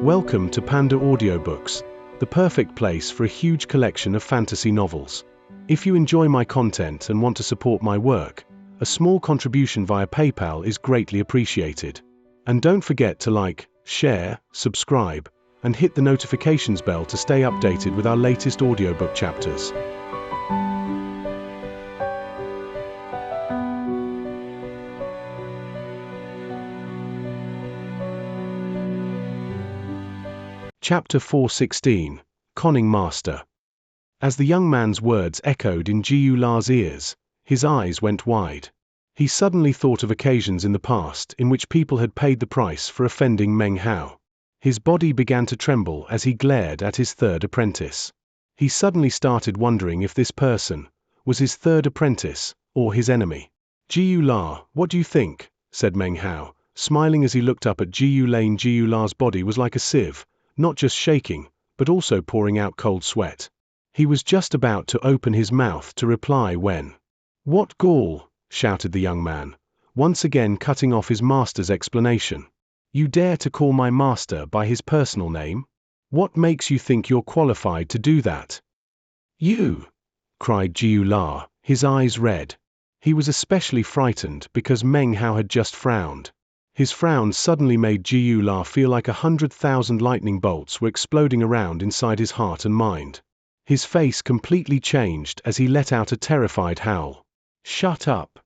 Welcome to PandaAudioBooks, the perfect place for a huge collection of fantasy novels. If you enjoy my content and want to support my work, a small contribution via PayPal is greatly appreciated. And don't forget to like, share, subscribe, and hit the notifications bell to stay updated with our latest audiobook chapters. Chapter 416, Conning Master. As the young man's words echoed in Jiu La's ears, his eyes went wide. He suddenly thought of occasions in the past in which people had paid the price for offending Meng Hao. His body began to tremble as he glared at his third apprentice. He suddenly started wondering if this person was his third apprentice or his enemy. Jiu La, what do you think? Said Meng Hao, smiling as he looked up at Jiu Lane. Jiu La's body was like a sieve, not just shaking, but also pouring out cold sweat. He was just about to open his mouth to reply when, "What gall!" shouted the young man, once again cutting off his master's explanation. "You dare to call my master by his personal name? What makes you think you're qualified to do that?" "You!" cried Jiu La, his eyes red. He was especially frightened because Meng Hao had just frowned. His frown suddenly made Jiu La feel like 100,000 lightning bolts were exploding around inside his heart and mind. His face completely changed as he let out a terrified howl. "Shut up!"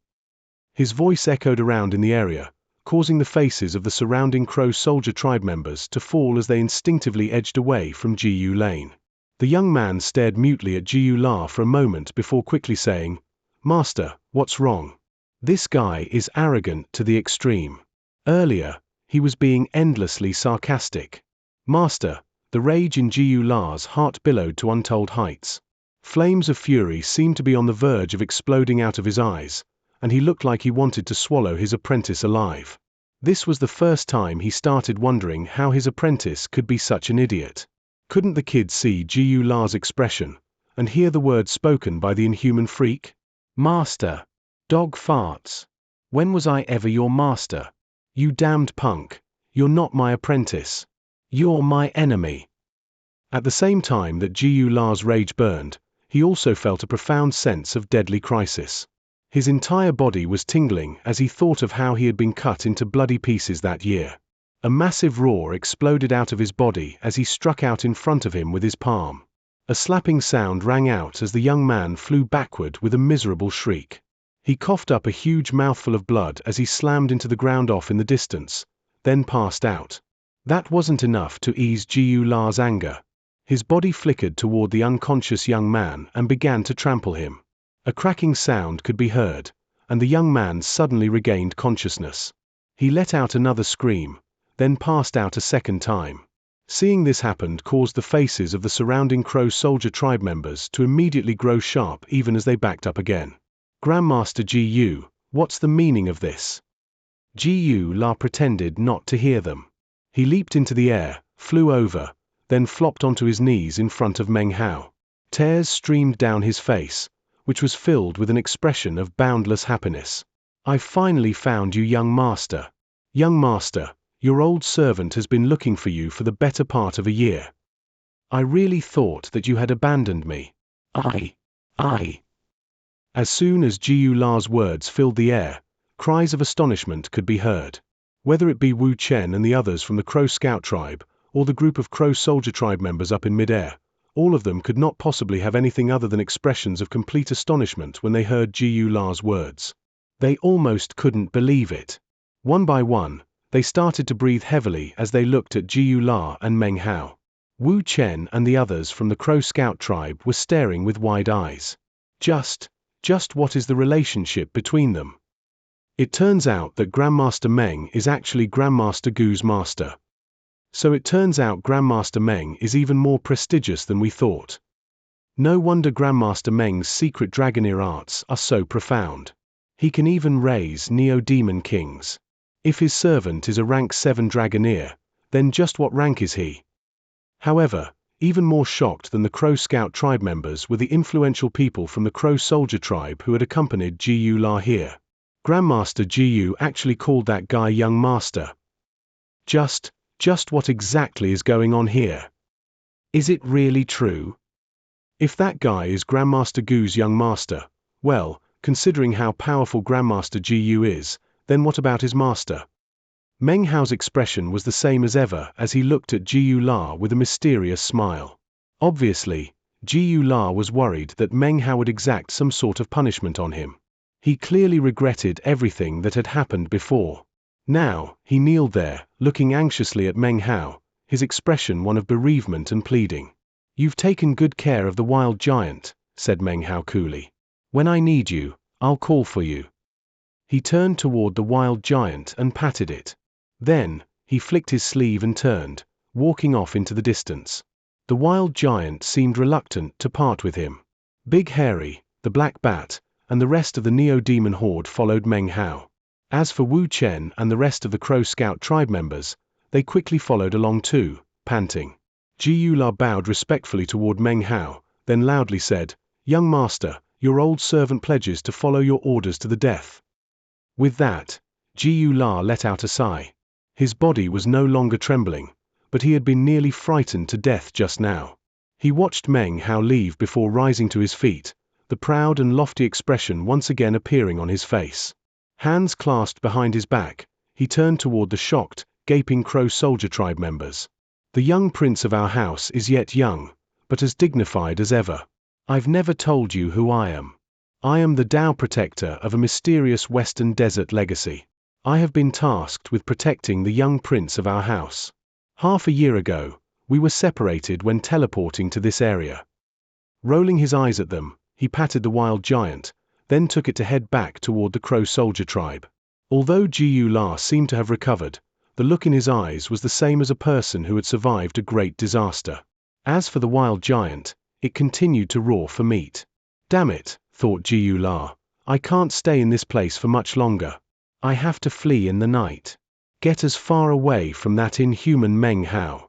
His voice echoed around in the area, causing the faces of the surrounding Crow soldier tribe members to fall as they instinctively edged away from Jiu Lane. The young man stared mutely at Jiu La for a moment before quickly saying, "Master, what's wrong? This guy is arrogant to the extreme." Earlier, he was being endlessly sarcastic. "Master," the rage in Jiu La's heart billowed to untold heights. Flames of fury seemed to be on the verge of exploding out of his eyes, and he looked like he wanted to swallow his apprentice alive. This was the first time he started wondering how his apprentice could be such an idiot. Couldn't the kid see Jiu La's expression, and hear the words spoken by the inhuman freak? "Master! Dog farts! When was I ever your master? You damned punk! You're not my apprentice. You're my enemy." At the same time that Jiu La's rage burned, he also felt a profound sense of deadly crisis. His entire body was tingling as he thought of how he had been cut into bloody pieces that year. A massive roar exploded out of his body as he struck out in front of him with his palm. A slapping sound rang out as the young man flew backward with a miserable shriek. He coughed up a huge mouthful of blood as he slammed into the ground off in the distance, then passed out. That wasn't enough to ease Jiu La's anger. His body flickered toward the unconscious young man and began to trample him. A cracking sound could be heard, and the young man suddenly regained consciousness. He let out another scream, then passed out a second time. Seeing this happen caused the faces of the surrounding Crow soldier tribe members to immediately grow sharp even as they backed up again. "Grandmaster Jiu, what's the meaning of this?" Jiu La pretended not to hear them. He leaped into the air, flew over, then flopped onto his knees in front of Meng Hao. Tears streamed down his face, which was filled with an expression of boundless happiness. "I've finally found you, young master. Young master, your old servant has been looking for you for the better part of a year. I really thought that you had abandoned me. I. As soon as Jiu La's words filled the air, cries of astonishment could be heard. Whether it be Wu Chen and the others from the Crow Scout tribe, or the group of Crow soldier tribe members up in midair, all of them could not possibly have anything other than expressions of complete astonishment when they heard Jiu La's words. They almost couldn't believe it. One by one, they started to breathe heavily as they looked at Jiu La and Meng Hao. Wu Chen and the others from the Crow Scout tribe were staring with wide eyes. Just what is the relationship between them? It turns out that Grandmaster Meng is actually Grandmaster Gu's master. So it turns out Grandmaster Meng is even more prestigious than we thought. No wonder Grandmaster Meng's secret Dragoneer arts are so profound. He can even raise Neo-Demon Kings. If his servant is a rank 7 Dragoneer, then just what rank is he? However, even more shocked than the Crow Scout tribe members were the influential people from the Crow soldier tribe who had accompanied Jiu La here. Grandmaster Jiu actually called that guy young master. Just Just what exactly is going on here? Is it really true? If that guy is Grandmaster Gu's young master, well, considering how powerful Grandmaster Gu is, then what about his master? Meng Hao's expression was the same as ever as he looked at Jiu La with a mysterious smile. Obviously, Jiu La was worried that Meng Hao would exact some sort of punishment on him. He clearly regretted everything that had happened before. Now, he kneeled there, looking anxiously at Meng Hao, his expression one of bereavement and pleading. "You've taken good care of the wild giant," said Meng Hao coolly. "When I need you, I'll call for you." He turned toward the wild giant and patted it. Then, he flicked his sleeve and turned, walking off into the distance. The wild giant seemed reluctant to part with him. Big Hairy, the Black Bat, and the rest of the Neo-Demon Horde followed Meng Hao. As for Wu Chen and the rest of the Crow Scout tribe members, they quickly followed along too, panting. Jiu La bowed respectfully toward Meng Hao, then loudly said, "Young master, your old servant pledges to follow your orders to the death." With that, Jiu La let out a sigh. His body was no longer trembling, but he had been nearly frightened to death just now. He watched Meng Hao leave before rising to his feet, the proud and lofty expression once again appearing on his face. Hands clasped behind his back, he turned toward the shocked, gaping Crow soldier tribe members. "The young prince of our house is yet young, but as dignified as ever. I've never told you who I am. I am the Tao protector of a mysterious western desert legacy. I have been tasked with protecting the young prince of our house. Half a year ago, we were separated when teleporting to this area." Rolling his eyes at them, he patted the wild giant, then took it to head back toward the Crow soldier tribe. Although Jiu La seemed to have recovered, the look in his eyes was the same as a person who had survived a great disaster. As for the wild giant, it continued to roar for meat. "Damn it," thought Jiu La, "I can't stay in this place for much longer. I have to flee in the night. Get as far away from that inhuman Meng Hao."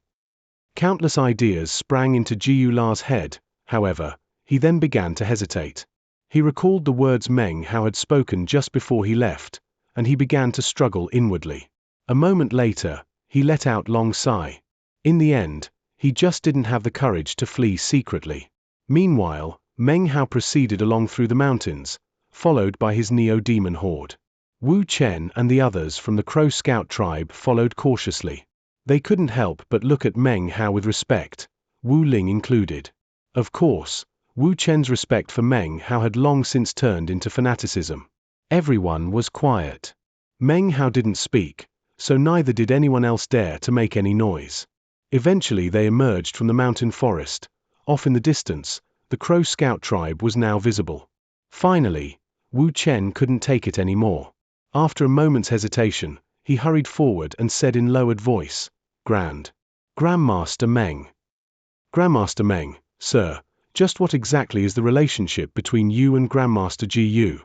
Countless ideas sprang into Jiu La's head, however, he then began to hesitate. He recalled the words Meng Hao had spoken just before he left, and he began to struggle inwardly. A moment later, he let out a long sigh. In the end, he just didn't have the courage to flee secretly. Meanwhile, Meng Hao proceeded along through the mountains, followed by his Neo-Demon Horde. Wu Chen and the others from the Crow Scout tribe followed cautiously. They couldn't help but look at Meng Hao with respect, Wu Ling included. Of course, Wu Chen's respect for Meng Hao had long since turned into fanaticism. Everyone was quiet. Meng Hao didn't speak, so neither did anyone else dare to make any noise. Eventually they emerged from the mountain forest. Off in the distance, the Crow Scout tribe was now visible. Finally, Wu Chen couldn't take it anymore. After a moment's hesitation, he hurried forward and said in lowered voice, Grandmaster Meng. "Grandmaster Meng, sir, just what exactly is the relationship between you and Grandmaster Gu?"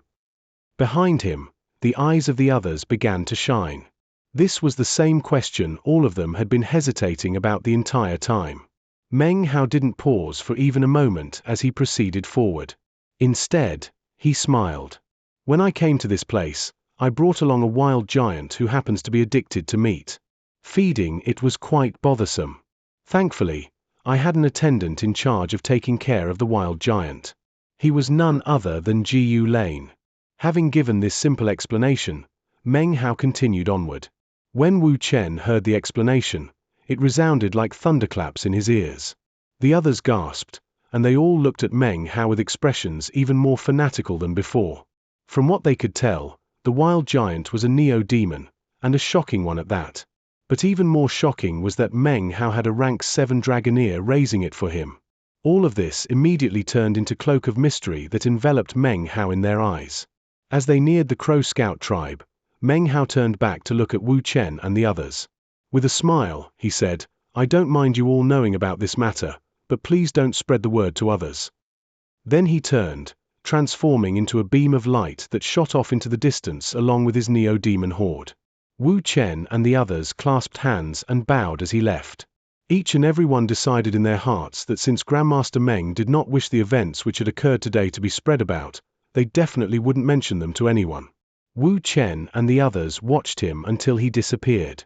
Behind him, the eyes of the others began to shine. This was the same question all of them had been hesitating about the entire time. Meng Hao didn't pause for even a moment as he proceeded forward. Instead, he smiled. "When I came to this place, I brought along a wild giant who happens to be addicted to meat. Feeding it was quite bothersome. Thankfully, I had an attendant in charge of taking care of the wild giant. He was none other than Gu Lane." Having given this simple explanation, Meng Hao continued onward. When Wu Chen heard the explanation, it resounded like thunderclaps in his ears. The others gasped, and they all looked at Meng Hao with expressions even more fanatical than before. From what they could tell, the wild giant was a neo-demon, and a shocking one at that. But even more shocking was that Meng Hao had a rank 7 Dragoneer raising it for him. All of this immediately turned into cloak of mystery that enveloped Meng Hao in their eyes. As they neared the Crow Scout tribe, Meng Hao turned back to look at Wu Chen and the others. With a smile, he said, "I don't mind you all knowing about this matter, but please don't spread the word to others." Then he turned, transforming into a beam of light that shot off into the distance along with his Neo-Demon Horde. Wu Chen and the others clasped hands and bowed as he left. Each and every one decided in their hearts that since Grandmaster Meng did not wish the events which had occurred today to be spread about, they definitely wouldn't mention them to anyone. Wu Chen and the others watched him until he disappeared.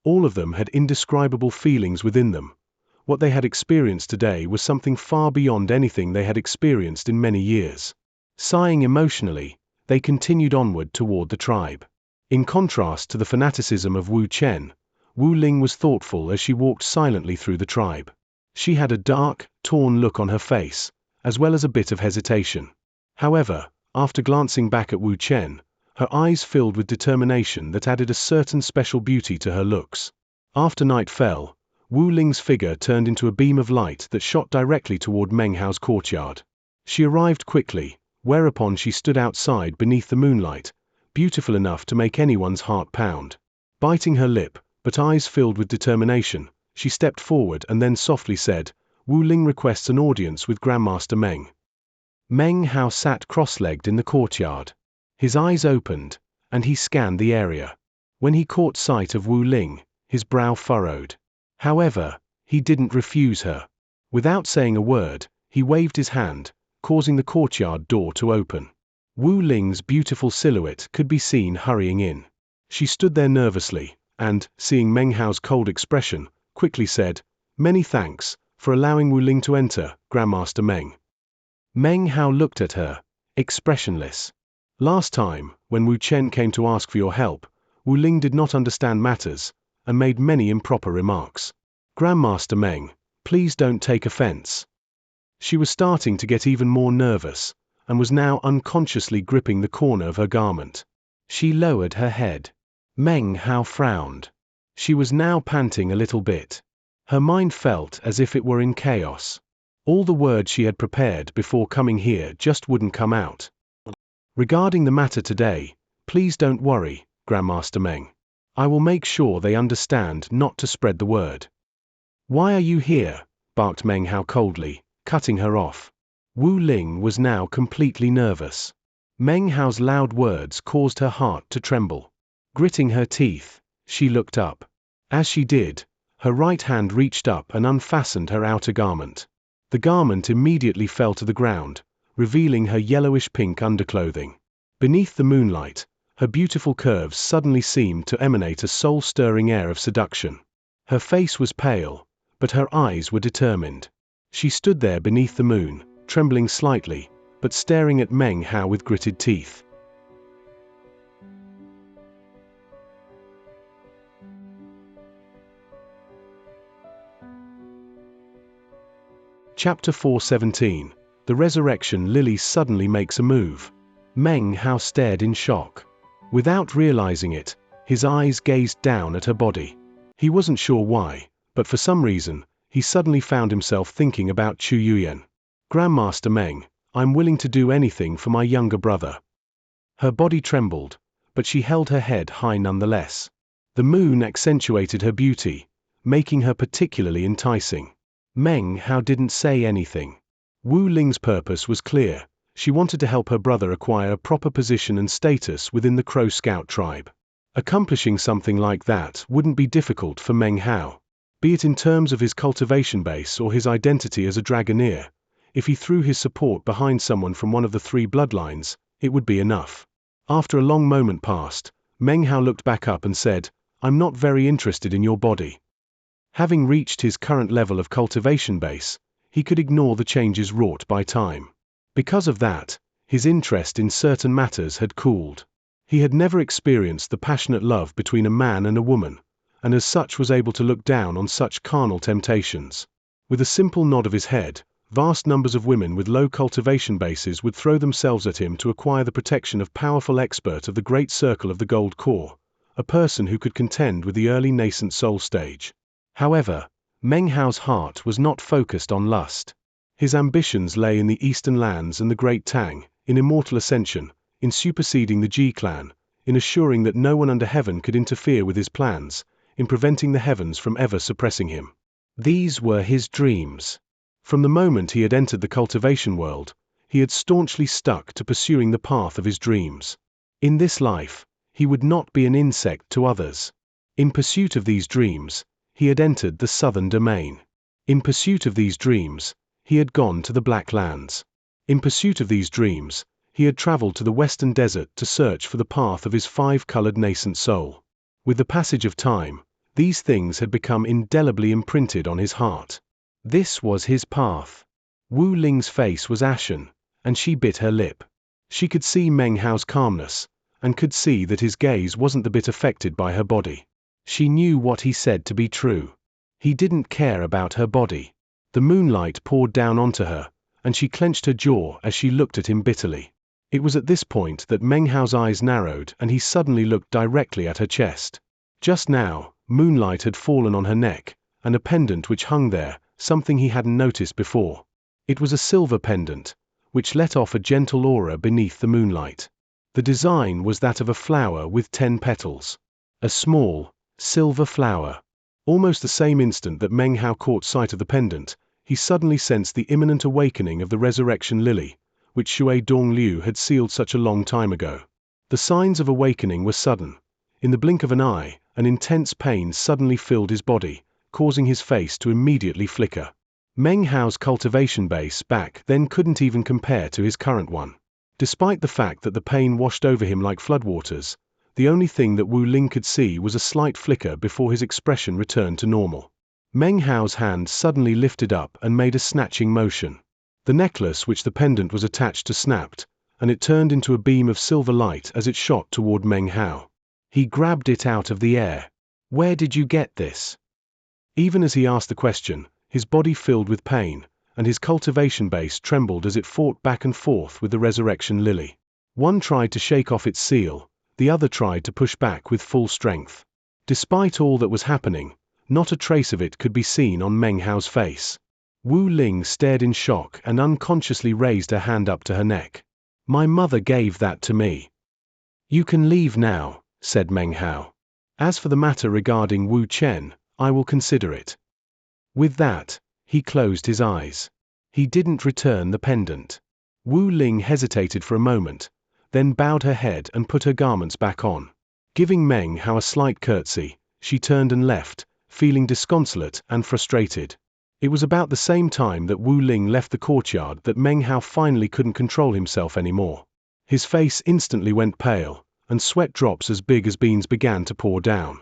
All of them had indescribable feelings within them. What they had experienced today was something far beyond anything they had experienced in many years. Sighing emotionally, they continued onward toward the tribe. In contrast to the fanaticism of Wu Chen, Wu Ling was thoughtful as she walked silently through the tribe. She had a dark, torn look on her face, as well as a bit of hesitation. However, after glancing back at Wu Chen, her eyes filled with determination that added a certain special beauty to her looks. After night fell, Wu Ling's figure turned into a beam of light that shot directly toward Meng Hao's courtyard. She arrived quickly, whereupon she stood outside beneath the moonlight, beautiful enough to make anyone's heart pound. Biting her lip, but eyes filled with determination, she stepped forward and then softly said, "Wu Ling requests an audience with Grandmaster Meng." Meng Hao sat cross-legged in the courtyard. His eyes opened, and he scanned the area. When he caught sight of Wu Ling, his brow furrowed. However, he didn't refuse her. Without saying a word, he waved his hand, causing the courtyard door to open. Wu Ling's beautiful silhouette could be seen hurrying in. She stood there nervously, and, seeing Meng Hao's cold expression, quickly said, "Many thanks for allowing Wu Ling to enter, Grandmaster Meng." Meng Hao looked at her, expressionless. Last time, when Wu Chen came to ask for your help, Wu Ling did not understand matters, and made many improper remarks. "Grandmaster Meng, please don't take offense." She was starting to get even more nervous, and was now unconsciously gripping the corner of her garment. She lowered her head. Meng Hao frowned. She was now panting a little bit. Her mind felt as if it were in chaos. All the words she had prepared before coming here just wouldn't come out. "Regarding the matter today, please don't worry, Grandmaster Meng. I will make sure they understand not to spread the word." "Why are you here?" barked Meng Hao coldly, cutting her off. Wu Ling was now completely nervous. Meng Hao's loud words caused her heart to tremble. Gritting her teeth, she looked up. As she did, her right hand reached up and unfastened her outer garment. The garment immediately fell to the ground, revealing her yellowish-pink underclothing. Beneath the moonlight, her beautiful curves suddenly seemed to emanate a soul-stirring air of seduction. Her face was pale, but her eyes were determined. She stood there beneath the moon, trembling slightly, but staring at Meng Hao with gritted teeth. Chapter 417. The Resurrection Lily suddenly makes a move. Meng Hao stared in shock. Without realizing it, his eyes gazed down at her body. He wasn't sure why, but for some reason, he suddenly found himself thinking about Chu Yuyan. "Grandmaster Meng, I'm willing to do anything for my younger brother." Her body trembled, but she held her head high nonetheless. The moon accentuated her beauty, making her particularly enticing. Meng Hao didn't say anything. Wu Ling's purpose was clear. She wanted to help her brother acquire a proper position and status within the Crow Scout tribe. Accomplishing something like that wouldn't be difficult for Meng Hao. Be it in terms of his cultivation base or his identity as a dragoneer, if he threw his support behind someone from one of the three bloodlines, it would be enough. After a long moment passed, Meng Hao looked back up and said, "I'm not very interested in your body." Having reached his current level of cultivation base, he could ignore the changes wrought by time. Because of that, his interest in certain matters had cooled. He had never experienced the passionate love between a man and a woman, and as such was able to look down on such carnal temptations. With a simple nod of his head, vast numbers of women with low cultivation bases would throw themselves at him to acquire the protection of powerful expert of the great circle of the gold core, a person who could contend with the early nascent soul stage. However, Meng Hao's heart was not focused on lust. His ambitions lay in the Eastern lands and the Great Tang, in immortal ascension, in superseding the Ji clan, in assuring that no one under heaven could interfere with his plans, in preventing the heavens from ever suppressing him. These were his dreams. From the moment he had entered the cultivation world, he had staunchly stuck to pursuing the path of his dreams. In this life, he would not be an insect to others. In pursuit of these dreams, he had entered the southern domain. In pursuit of these dreams, he had gone to the Black Lands. In pursuit of these dreams, he had traveled to the western desert to search for the path of his five-colored nascent soul. With the passage of time, These things had become indelibly imprinted on his heart. This was his path. Wu Ling's face was ashen, and she bit her lip. She could see Meng Hao's calmness, and could see that his gaze wasn't the bit affected by her body. She knew what he said to be true. He didn't care about her body. The moonlight poured down onto her, and she clenched her jaw as she looked at him bitterly. It was at this point that Meng Hao's eyes narrowed and he suddenly looked directly at her chest. Just now, moonlight had fallen on her neck, and a pendant which hung there, something he hadn't noticed before. It was a silver pendant, which let off a gentle aura beneath the moonlight. The design was that of a flower with 10 petals. A small, silver flower. Almost the same instant that Meng Hao caught sight of the pendant, he suddenly sensed the imminent awakening of the resurrection lily, which Shui Dongliu had sealed such a long time ago. The signs of awakening were sudden. In the blink of an eye, an intense pain suddenly filled his body, causing his face to immediately flicker. Meng Hao's cultivation base back then couldn't even compare to his current one. Despite the fact that the pain washed over him like floodwaters, the only thing that Wu Ling could see was a slight flicker before his expression returned to normal. Meng Hao's hand suddenly lifted up and made a snatching motion. The necklace which the pendant was attached to snapped, and it turned into a beam of silver light as it shot toward Meng Hao. He grabbed it out of the air. "Where did you get this?" Even as he asked the question, his body filled with pain, and his cultivation base trembled as it fought back and forth with the resurrection lily. One tried to shake off its seal, the other tried to push back with full strength. Despite all that was happening, not a trace of it could be seen on Meng Hao's face. Wu Ling stared in shock and unconsciously raised her hand up to her neck. "My mother gave that to me." "You can leave now," said Meng Hao. "As for the matter regarding Wu Chen, I will consider it." With that, he closed his eyes. He didn't return the pendant. Wu Ling hesitated for a moment, then bowed her head and put her garments back on. Giving Meng Hao a slight curtsy, she turned and left, feeling disconsolate and frustrated. It was about the same time that Wu Ling left the courtyard that Meng Hao finally couldn't control himself anymore. His face instantly went pale, and sweat drops as big as beans began to pour down.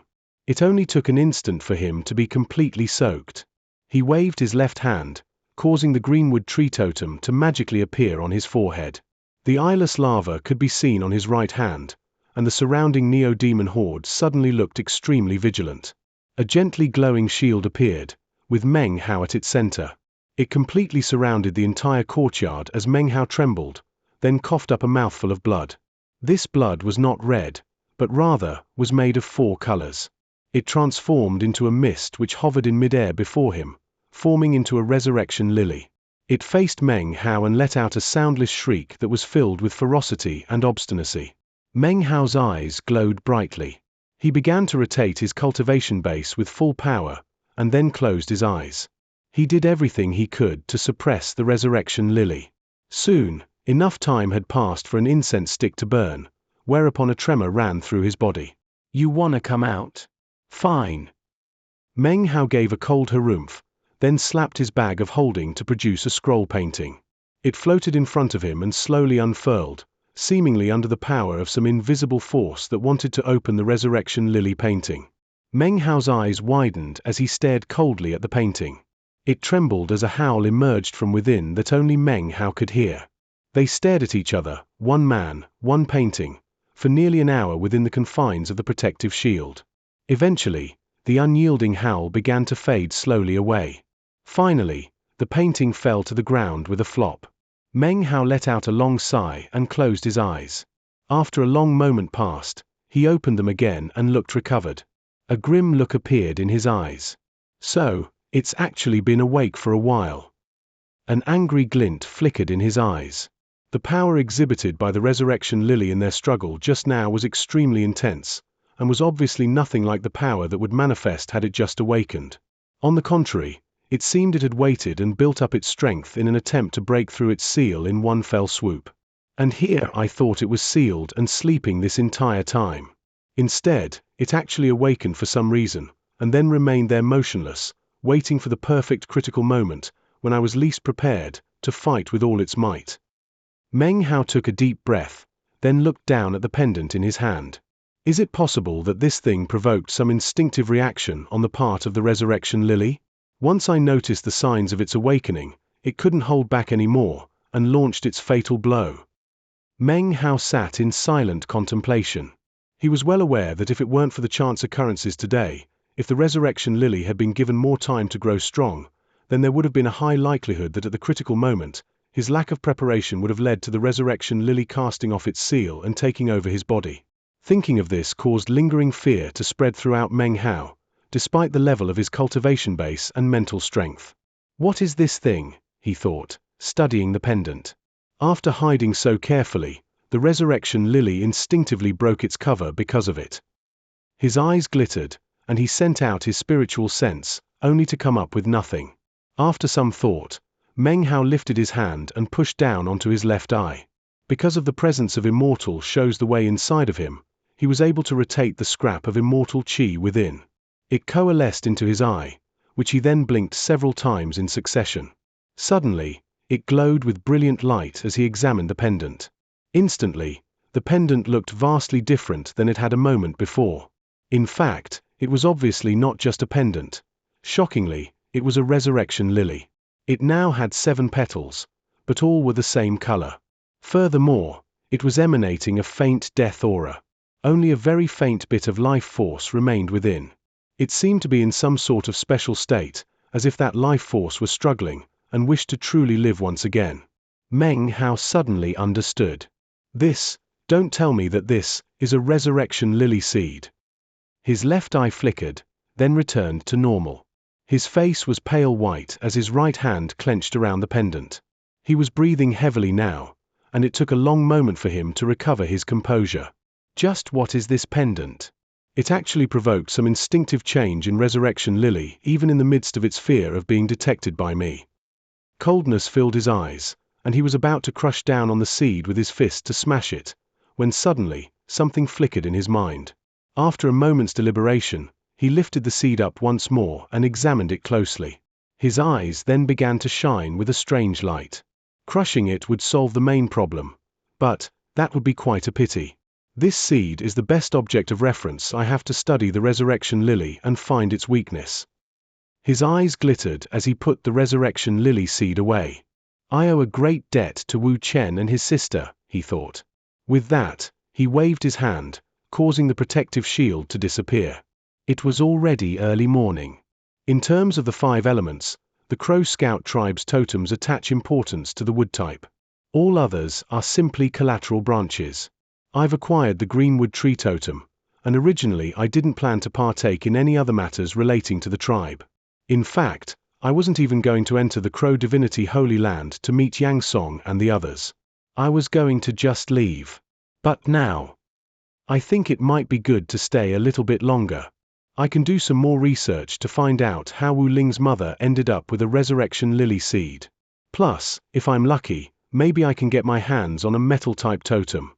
It only took an instant for him to be completely soaked. He waved his left hand, causing the greenwood tree totem to magically appear on his forehead. The eyeless lava could be seen on his right hand, and the surrounding neo-demon horde suddenly looked extremely vigilant. A gently glowing shield appeared, with Meng Hao at its center. It completely surrounded the entire courtyard as Meng Hao trembled, then coughed up a mouthful of blood. This blood was not red, but rather was made of 4 colors. It transformed into a mist which hovered in midair before him, forming into a resurrection lily. It faced Meng Hao and let out a soundless shriek that was filled with ferocity and obstinacy. Meng Hao's eyes glowed brightly. He began to rotate his cultivation base with full power, and then closed his eyes. He did everything he could to suppress the resurrection lily. Soon, enough time had passed for an incense stick to burn, whereupon a tremor ran through his body. "You wanna come out? Fine." Meng Hao gave a cold harumph, then slapped his bag of holding to produce a scroll painting. It floated in front of him and slowly unfurled, seemingly under the power of some invisible force that wanted to open the resurrection lily painting. Meng Hao's eyes widened as he stared coldly at the painting. It trembled as a howl emerged from within that only Meng Hao could hear. They stared at each other, one man, one painting, for nearly an hour within the confines of the protective shield. Eventually, the unyielding howl began to fade slowly away. Finally, the painting fell to the ground with a flop. Meng Hao let out a long sigh and closed his eyes. After a long moment passed, he opened them again and looked recovered. A grim look appeared in his eyes. "So, it's actually been awake for a while." An angry glint flickered in his eyes. The power exhibited by the resurrection lily in their struggle just now was extremely intense, and was obviously nothing like the power that would manifest had it just awakened. On the contrary, it seemed it had waited and built up its strength in an attempt to break through its seal in one fell swoop. And here I thought it was sealed and sleeping this entire time. Instead, it actually awakened for some reason, and then remained there motionless, waiting for the perfect critical moment, when I was least prepared, to fight with all its might. Meng Hao took a deep breath, then looked down at the pendant in his hand. Is it possible that this thing provoked some instinctive reaction on the part of the resurrection lily? Once I noticed the signs of its awakening, it couldn't hold back anymore, and launched its fatal blow. Meng Hao sat in silent contemplation. He was well aware that if it weren't for the chance occurrences today, if the resurrection lily had been given more time to grow strong, then there would have been a high likelihood that at the critical moment, his lack of preparation would have led to the resurrection lily casting off its seal and taking over his body. Thinking of this caused lingering fear to spread throughout Meng Hao, despite the level of his cultivation base and mental strength. What is this thing? He thought, studying the pendant. After hiding so carefully, the resurrection lily instinctively broke its cover because of it. His eyes glittered, and he sent out his spiritual sense, only to come up with nothing. After some thought, Meng Hao lifted his hand and pushed down onto his left eye. Because of the presence of immortal shows the way inside of him, he was able to rotate the scrap of immortal qi within. It coalesced into his eye, which he then blinked several times in succession. Suddenly, it glowed with brilliant light as he examined the pendant. Instantly, the pendant looked vastly different than it had a moment before. In fact, it was obviously not just a pendant. Shockingly, it was a resurrection lily. It now had 7 petals, but all were the same color. Furthermore, it was emanating a faint death aura. Only a very faint bit of life force remained within. It seemed to be in some sort of special state, as if that life force was struggling, and wished to truly live once again. Meng Hao suddenly understood. Don't tell me that this is a resurrection lily seed. His left eye flickered, then returned to normal. His face was pale white as his right hand clenched around the pendant. He was breathing heavily now, and it took a long moment for him to recover his composure. Just what is this pendant? It actually provoked some instinctive change in Resurrection Lily, even in the midst of its fear of being detected by me. Coldness filled his eyes, and he was about to crush down on the seed with his fist to smash it, when suddenly, something flickered in his mind. After a moment's deliberation, he lifted the seed up once more and examined it closely. His eyes then began to shine with a strange light. Crushing it would solve the main problem, but that would be quite a pity. This seed is the best object of reference I have to study the resurrection lily and find its weakness. His eyes glittered as he put the resurrection lily seed away. I owe a great debt to Wu Chen and his sister, he thought. With that, he waved his hand, causing the protective shield to disappear. It was already early morning. In terms of the 5 elements, the Crow Scout tribe's totems attach importance to the wood type. All others are simply collateral branches. I've acquired the greenwood tree totem, and originally I didn't plan to partake in any other matters relating to the tribe. In fact, I wasn't even going to enter the Crow Divinity Holy Land to meet Xianxia and the others. I was going to just leave. But now, I think it might be good to stay a little bit longer. I can do some more research to find out how Wu Ling's mother ended up with a resurrection lily seed. Plus, if I'm lucky, maybe I can get my hands on a metal-type totem.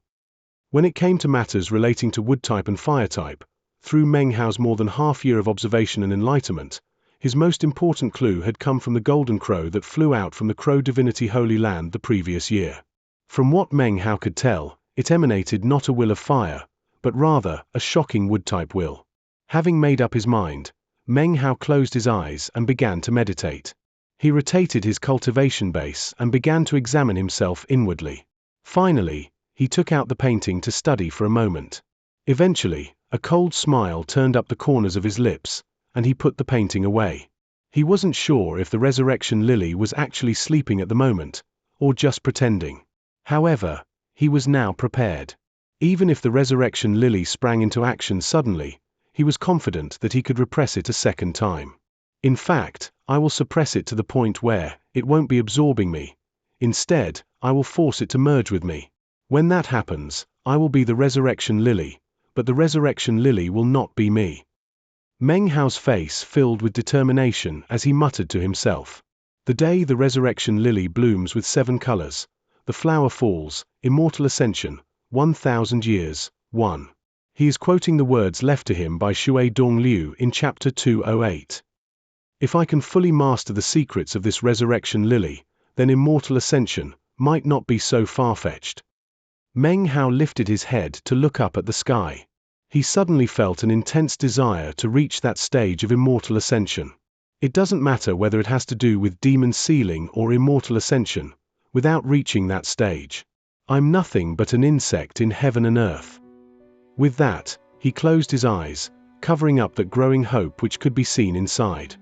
When it came to matters relating to wood type and fire type, through Meng Hao's more than half-year of observation and enlightenment, his most important clue had come from the golden crow that flew out from the Crow Divinity Holy Land the previous year. From what Meng Hao could tell, it emanated not a will of fire, but rather a shocking wood-type will. Having made up his mind, Meng Hao closed his eyes and began to meditate. He rotated his cultivation base and began to examine himself inwardly. Finally, he took out the painting to study for a moment. Eventually, a cold smile turned up the corners of his lips, and he put the painting away. He wasn't sure if the resurrection lily was actually sleeping at the moment, or just pretending. However, he was now prepared. Even if the resurrection lily sprang into action suddenly, he was confident that he could repress it a second time. In fact, I will suppress it to the point where it won't be absorbing me. Instead, I will force it to merge with me. When that happens, I will be the resurrection lily, but the resurrection lily will not be me. Meng Hao's face filled with determination as he muttered to himself. The day the resurrection lily blooms with 7 colors, the flower falls, immortal ascension, 1,000 years, 1. He is quoting the words left to him by Shui Dongliu in chapter 208. If I can fully master the secrets of this resurrection lily, then immortal ascension might not be so far-fetched. Meng Hao lifted his head to look up at the sky. He suddenly felt an intense desire to reach that stage of immortal ascension. It doesn't matter whether it has to do with demon sealing or immortal ascension, without reaching that stage. I'm nothing but an insect in heaven and earth. With that, he closed his eyes, covering up that growing hope which could be seen inside.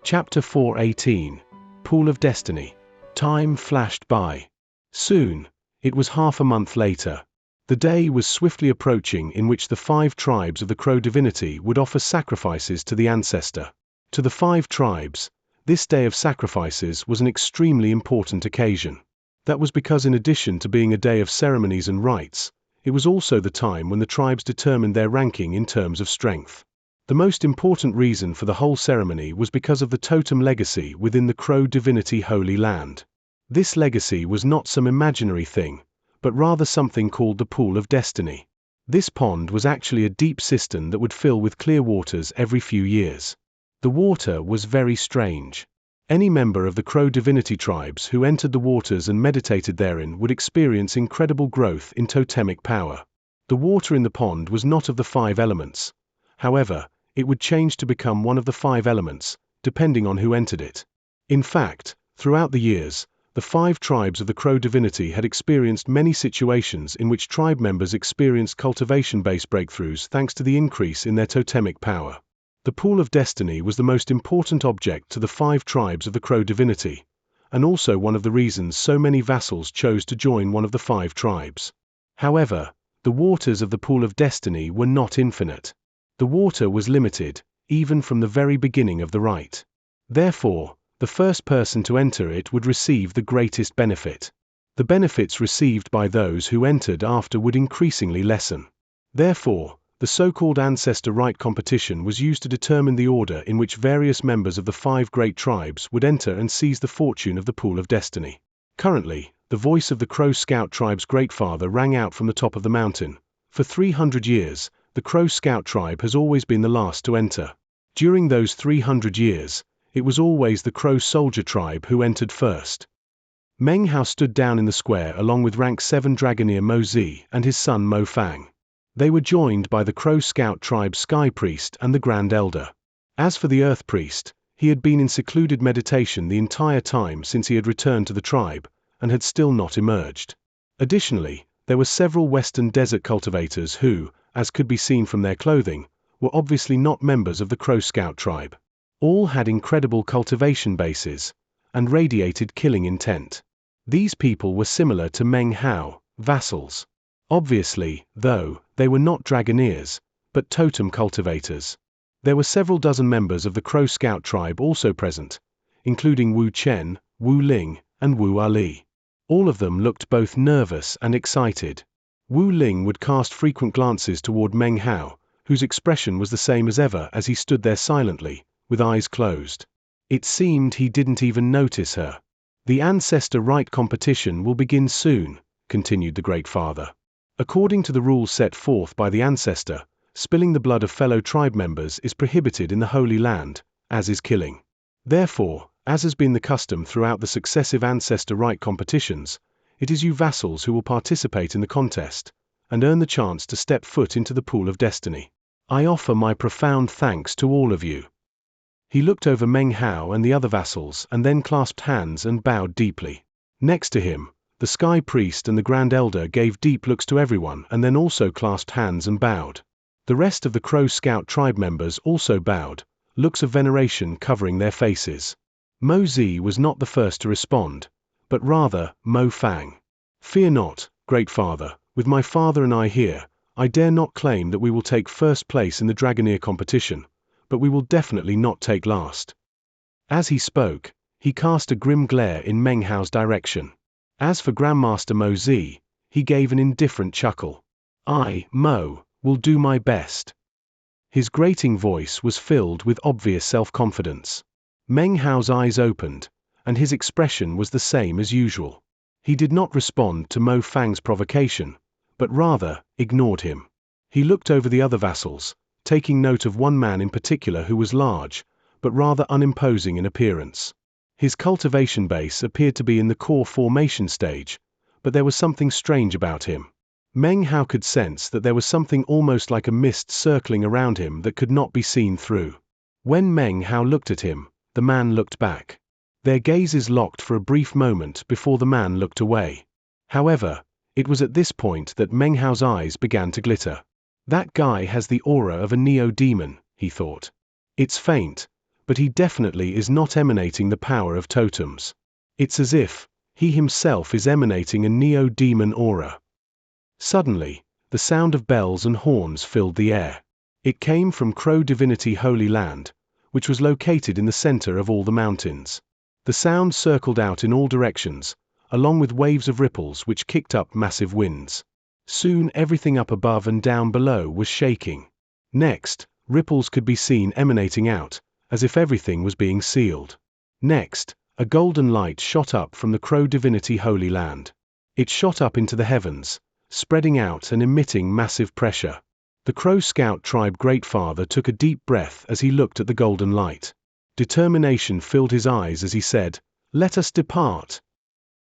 Chapter 4:18. Pool of Destiny. Time flashed by. Soon, it was half a month later. The day was swiftly approaching in which the 5 tribes of the Crow divinity would offer sacrifices to the ancestor. To the 5 tribes, this day of sacrifices was an extremely important occasion. That was because in addition to being a day of ceremonies and rites, it was also the time when the tribes determined their ranking in terms of strength. The most important reason for the whole ceremony was because of the totem legacy within the Crow divinity Holy Land. This legacy was not some imaginary thing, but rather something called the Pool of Destiny. This pond was actually a deep cistern that would fill with clear waters every few years. The water was very strange. Any member of the Crow divinity tribes who entered the waters and meditated therein would experience incredible growth in totemic power. The water in the pond was not of the 5 elements. However, it would change to become one of the 5 elements, depending on who entered it. In fact, throughout the years, the 5 tribes of the Crow divinity had experienced many situations in which tribe members experienced cultivation-based breakthroughs thanks to the increase in their totemic power. The Pool of Destiny was the most important object to the 5 tribes of the Crow divinity, and also one of the reasons so many vassals chose to join one of the 5 tribes. However, the waters of the Pool of Destiny were not infinite. The water was limited, even from the very beginning of the rite. Therefore, the first person to enter it would receive the greatest benefit. The benefits received by those who entered after would increasingly lessen. Therefore, the so-called ancestor rite competition was used to determine the order in which various members of the 5 great tribes would enter and seize the fortune of the Pool of Destiny. Currently, the voice of the Crow Scout tribe's great father rang out from the top of the mountain. For 300 years, the Crow Scout tribe has always been the last to enter. During those 300 years, it was always the Crow Soldier tribe who entered first. Meng Hao stood down in the square along with rank 7 Dragoneer Mo Zi and his son Mo Fang. They were joined by the Crow Scout tribe's Sky Priest and the Grand Elder. As for the Earth Priest, he had been in secluded meditation the entire time since he had returned to the tribe, and had still not emerged. Additionally, there were several Western desert cultivators who, as could be seen from their clothing, were obviously not members of the Crow Scout tribe. All had incredible cultivation bases, and radiated killing intent. These people were similar to Meng Hao, vassals. Obviously, though, they were not Dragoneers, but totem cultivators. There were several dozen members of the Crow Scout tribe also present, including Wu Chen, Wu Ling, and Wu Ali. All of them looked both nervous and excited. Wu Ling would cast frequent glances toward Meng Hao, whose expression was the same as ever as he stood there silently, with eyes closed. It seemed he didn't even notice her. The ancestor rite competition will begin soon, continued the Great Father. According to the rules set forth by the ancestor, spilling the blood of fellow tribe members is prohibited in the Holy Land, as is killing. Therefore, as has been the custom throughout the successive ancestor rite competitions, it is you vassals who will participate in the contest, and earn the chance to step foot into the Pool of Destiny. I offer my profound thanks to all of you. He looked over Meng Hao and the other vassals and then clasped hands and bowed deeply. Next to him, the Sky Priest and the Grand Elder gave deep looks to everyone and then also clasped hands and bowed. The rest of the Crow Scout tribe members also bowed, looks of veneration covering their faces. Mo Zi was not the first to respond, but rather Mo Fang. Fear not, Great Father, with my father and I here, I dare not claim that we will take first place in the Dragoneer competition, but we will definitely not take last. As he spoke, he cast a grim glare in Meng Hao's direction. As for Grandmaster Mo Zi, he gave an indifferent chuckle. I, Mo, will do my best. His grating voice was filled with obvious self-confidence. Meng Hao's eyes opened, and his expression was the same as usual. He did not respond to Mo Fang's provocation, but rather ignored him. He looked over the other vassals, taking note of one man in particular who was large, but rather unimposing in appearance. His cultivation base appeared to be in the core formation stage, but there was something strange about him. Meng Hao could sense that there was something almost like a mist circling around him that could not be seen through. When Meng Hao looked at him, the man looked back. Their gazes locked for a brief moment before the man looked away. However, it was at this point that Meng Hao's eyes began to glitter. That guy has the aura of a neo-demon, he thought. It's faint, but he definitely is not emanating the power of totems. It's as if he himself is emanating a neo-demon aura. Suddenly, the sound of bells and horns filled the air. It came from Crow Divinity Holy Land, which was located in the center of all the mountains. The sound circled out in all directions, along with waves of ripples which kicked up massive winds. Soon everything up above and down below was shaking. Next, ripples could be seen emanating out, as if everything was being sealed. Next, a golden light shot up from the Crow Divinity Holy Land. It shot up into the heavens, spreading out and emitting massive pressure. The Crow Scout Tribe Great Father took a deep breath as he looked at the golden light. Determination filled his eyes as he said, "Let us depart."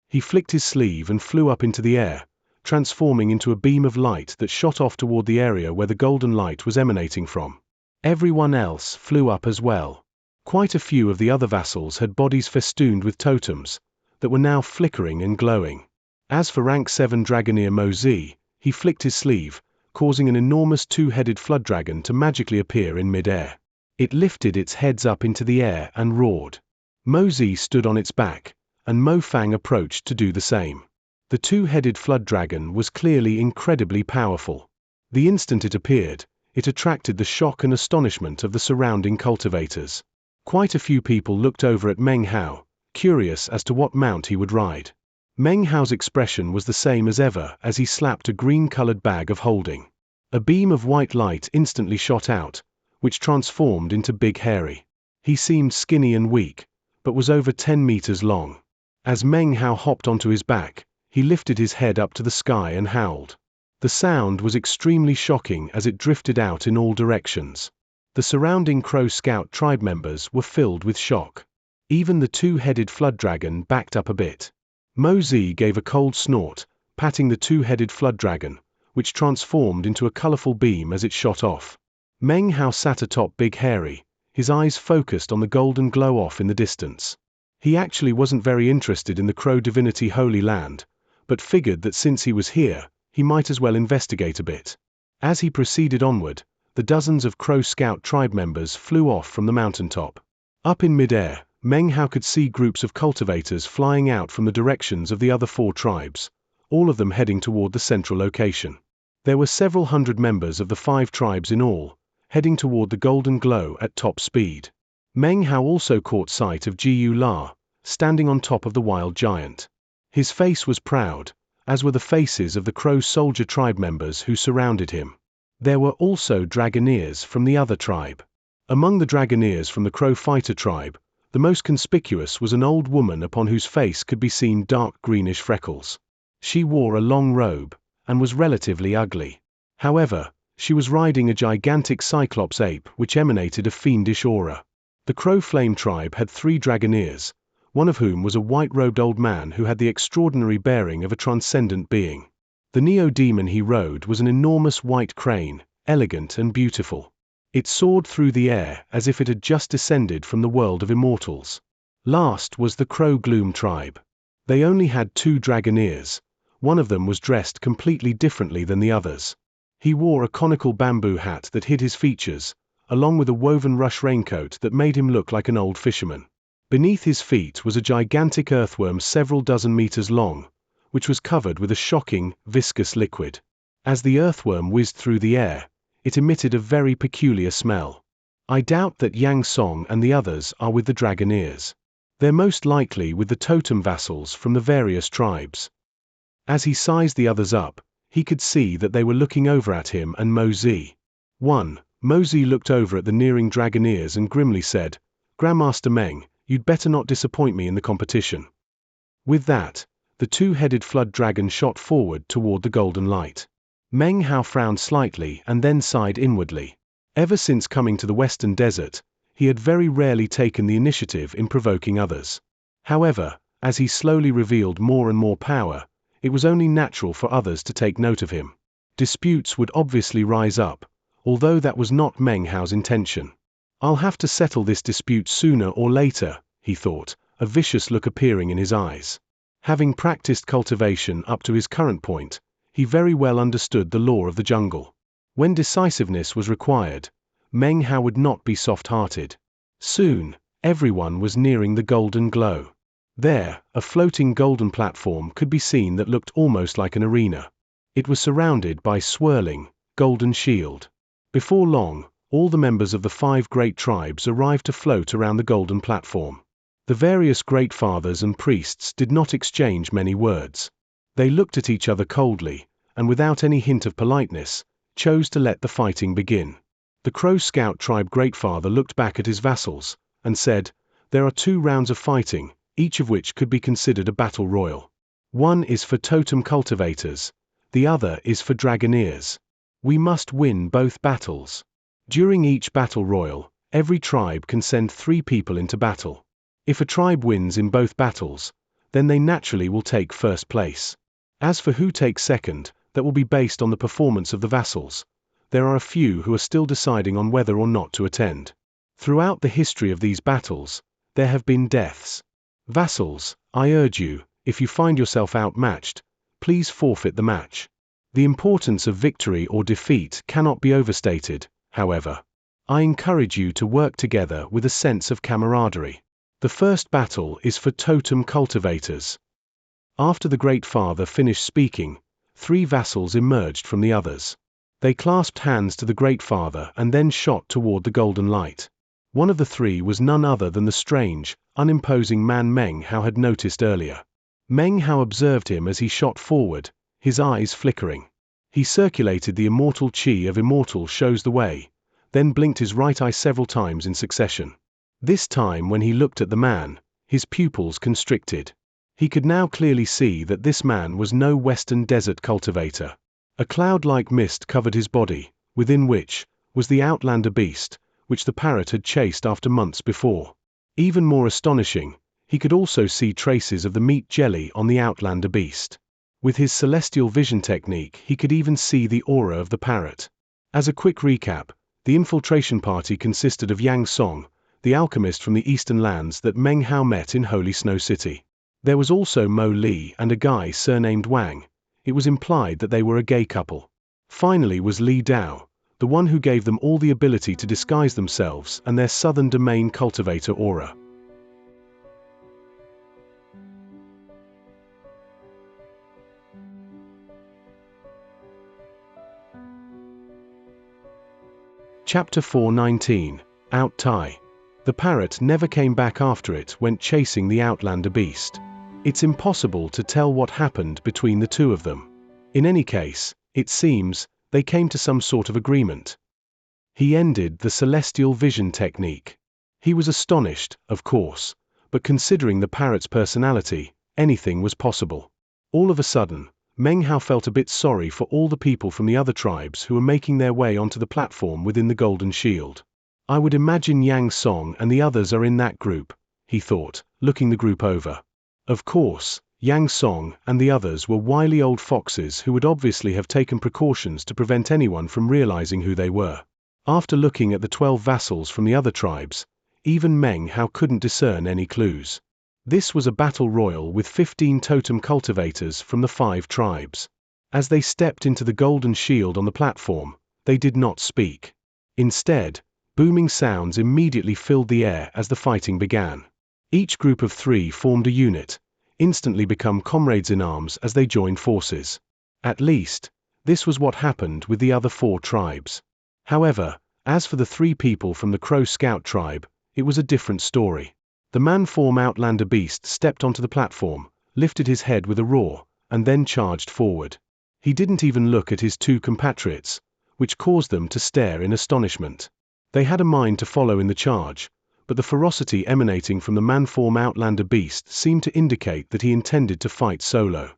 He flicked his sleeve and flew up into the air, transforming into a beam of light that shot off toward the area where the golden light was emanating from. Everyone else flew up as well. Quite a few of the other vassals had bodies festooned with totems that were now flickering and glowing. As for Rank 7 Dragoneer Mozi, he flicked his sleeve, causing an enormous two-headed flood dragon to magically appear in mid-air. It lifted its heads up into the air and roared. Mozi stood on its back, and Mo Fang approached to do the same. The two-headed flood dragon was clearly incredibly powerful. The instant it appeared, it attracted the shock and astonishment of the surrounding cultivators. Quite a few people looked over at Meng Hao, curious as to what mount he would ride. Meng Hao's expression was the same as ever as he slapped a green-colored bag of holding. A beam of white light instantly shot out, which transformed into Big Hairy. He seemed skinny and weak, but was over 10 meters long. As Meng Hao hopped onto his back, he lifted his head up to the sky and howled. The sound was extremely shocking as it drifted out in all directions. The surrounding Crow Scout tribe members were filled with shock. Even the two-headed flood dragon backed up a bit. Mozi gave a cold snort, patting the two-headed flood dragon, which transformed into a colorful beam as it shot off. Meng Hao sat atop Big Hairy, his eyes focused on the golden glow-off in the distance. He actually wasn't very interested in the Crow Divinity Holy Land, but figured that since he was here, he might as well investigate a bit. As he proceeded onward, the dozens of Crow Scout tribe members flew off from the mountaintop. Up in midair, Meng Hao could see groups of cultivators flying out from the directions of the other 4 tribes, all of them heading toward the central location. There were several hundred members of the 5 tribes in all, heading toward the golden glow at top speed. Meng Hao also caught sight of Jiu La, standing on top of the wild giant. His face was proud, as were the faces of the Crow soldier tribe members who surrounded him. There were also dragoneers from the other tribe. Among the dragoneers from the Crow fighter tribe, the most conspicuous was an old woman upon whose face could be seen dark greenish freckles. She wore a long robe, and was relatively ugly. However, she was riding a gigantic cyclops ape which emanated a fiendish aura. The Crow Flame tribe had 3 dragoneers, one of whom was a white-robed old man who had the extraordinary bearing of a transcendent being. The neo-demon he rode was an enormous white crane, elegant and beautiful. It soared through the air as if it had just descended from the world of immortals. Last was the Crow Gloom tribe. They only had 2 dragoneers. One of them was dressed completely differently than the others. He wore a conical bamboo hat that hid his features, along with a woven rush raincoat that made him look like an old fisherman. Beneath his feet was a gigantic earthworm several dozen meters long, which was covered with a shocking, viscous liquid. As the earthworm whizzed through the air, it emitted a very peculiar smell. I doubt that Yang Song and the others are with the dragoneers. They're most likely with the totem vassals from the various tribes. As he sized the others up, he could see that they were looking over at him and Mozi. Mozi looked over at the nearing dragoneers and grimly said, "Grandmaster Meng, you'd better not disappoint me in the competition." With that, the two-headed flood dragon shot forward toward the golden light. Meng Hao frowned slightly and then sighed inwardly. Ever since coming to the Western Desert, He had very rarely taken the initiative in provoking others. However, as he slowly revealed more and more power, it was only natural for others to take note of him. Disputes would obviously rise up, although that was not Meng Hao's intention. I'll have to settle this dispute sooner or later, he thought, a vicious look appearing in his eyes. Having practiced cultivation up to his current point, he very well understood the law of the jungle. When decisiveness was required, Meng Hao would not be soft-hearted. Soon, everyone was nearing the golden glow. There, a floating golden platform could be seen that looked almost like an arena. It was surrounded by swirling, golden shield. Before long, all the members of the 5 great tribes arrived to float around the golden platform. The various great fathers and priests did not exchange many words. They looked at each other coldly, and without any hint of politeness, chose to let the fighting begin. The Crow Scout tribe great father looked back at his vassals, and said, "There are 2 rounds of fighting, each of which could be considered a battle royal. One is for totem cultivators, the other is for dragoneers. We must win both battles. During each battle royal, every tribe can send 3 people into battle. If a tribe wins in both battles, then they naturally will take first place. As for who takes second, that will be based on the performance of the vassals. There are a few who are still deciding on whether or not to attend. Throughout the history of these battles, there have been deaths. Vassals, I urge you, if you find yourself outmatched, please forfeit the match. The importance of victory or defeat cannot be overstated, however. I encourage you to work together with a sense of camaraderie. The first battle is for totem cultivators." After the Great Father finished speaking, 3 vassals emerged from the others. They clasped hands to the Great Father and then shot toward the golden light. One of the 3 was none other than the strange, unimposing man Meng Hao had noticed earlier. Meng Hao observed him as he shot forward, his eyes flickering. He circulated the immortal chi of Immortal Shows the Way, then blinked his right eye several times in succession. This time when he looked at the man, his pupils constricted. He could now clearly see that this man was no western desert cultivator. A cloud-like mist covered his body, within which was the Outlander beast, which the parrot had chased after months before. Even more astonishing, he could also see traces of the meat jelly on the Outlander beast. With his celestial vision technique, he could even see the aura of the parrot. As a quick recap, the infiltration party consisted of Xianxia, the alchemist from the eastern lands that Meng Hao met in Holy Snow City. There was also Mo Li and a guy surnamed Wang. It was implied that they were a gay couple. Finally was Li Dao, the one who gave them all the ability to disguise themselves and their southern domain cultivator aura. Chapter 419, Out Tai. The parrot never came back after it went chasing the Outlander beast. It's impossible to tell what happened between the 2 of them. In any case, it seems, they came to some sort of agreement. He ended the celestial vision technique. He was astonished, of course, but considering the parrot's personality, anything was possible. All of a sudden, Meng Hao felt a bit sorry for all the people from the other tribes who were making their way onto the platform within the Golden Shield. I would imagine Yang Song and the others are in that group, he thought, looking the group over. Of course, Yang Song and the others were wily old foxes who would obviously have taken precautions to prevent anyone from realizing who they were. After looking at the 12 vassals from the other tribes, even Meng Hao couldn't discern any clues. This was a battle royal with 15 totem cultivators from the 5 tribes. As they stepped into the golden shield on the platform, they did not speak. Instead, booming sounds immediately filled the air as the fighting began. Each group of 3 formed a unit, instantly become comrades in arms as they joined forces. At least, this was what happened with the other 4 tribes. However, as for the 3 people from the Crow Scout tribe, it was a different story. The man-form Outlander beast stepped onto the platform, lifted his head with a roar, and then charged forward. He didn't even look at his 2 compatriots, which caused them to stare in astonishment. They had a mind to follow in the charge, but the ferocity emanating from the man-form Outlander beast seemed to indicate that he intended to fight solo.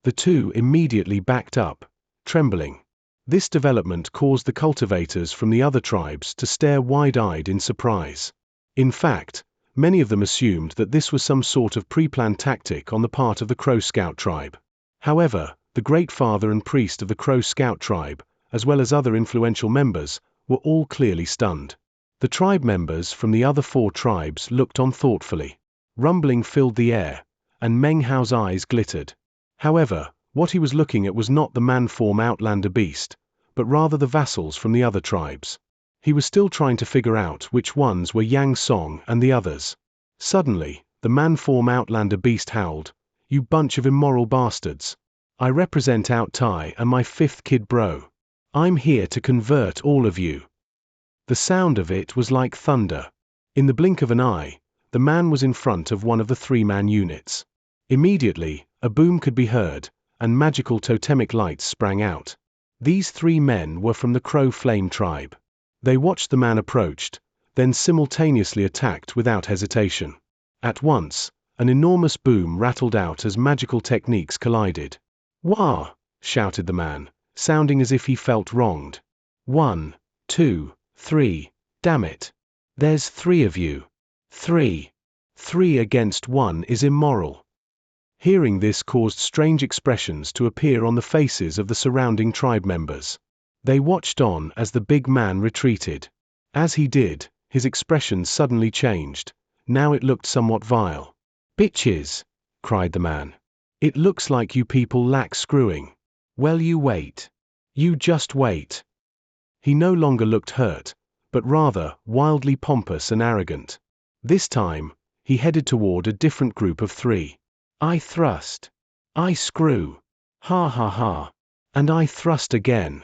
The 2 immediately backed up, trembling. This development caused the cultivators from the other tribes to stare wide-eyed in surprise. In fact, many of them assumed that this was some sort of pre-planned tactic on the part of the Crow Scout tribe. However, the Great Father and priest of the Crow Scout tribe, as well as other influential members, were all clearly stunned. The tribe members from the other 4 tribes looked on thoughtfully. Rumbling filled the air, and Meng Hao's eyes glittered. However, what he was looking at was not the man-form outlander beast, but rather the vassals from the other tribes. He was still trying to figure out which ones were Yang Song and the others. Suddenly, the man-form outlander beast howled, "You bunch of immoral bastards. I represent Out Tai and my 5th kid bro. I'm here to convert all of you." The sound of it was like thunder. In the blink of an eye, the man was in front of one of the 3-man units. Immediately, a boom could be heard, and magical totemic lights sprang out. These 3 men were from the Crow Flame tribe. They watched the man approached, then simultaneously attacked without hesitation. At once, an enormous boom rattled out as magical techniques collided. "Wah!" shouted the man, sounding as if he felt wronged. 1, 2, 3, damn it. There's 3 of you. 3 against 1 is immoral. Hearing this caused strange expressions to appear on the faces of the surrounding tribe members. They watched on as the big man retreated. As he did, his expression suddenly changed. Now it looked somewhat vile. "Bitches!" cried the man. "It looks like you people lack screwing. Well, you wait. You just wait." He no longer looked hurt, but rather wildly pompous and arrogant. This time, he headed toward a different group of 3. "I thrust. I screw. Ha ha ha. And I thrust again."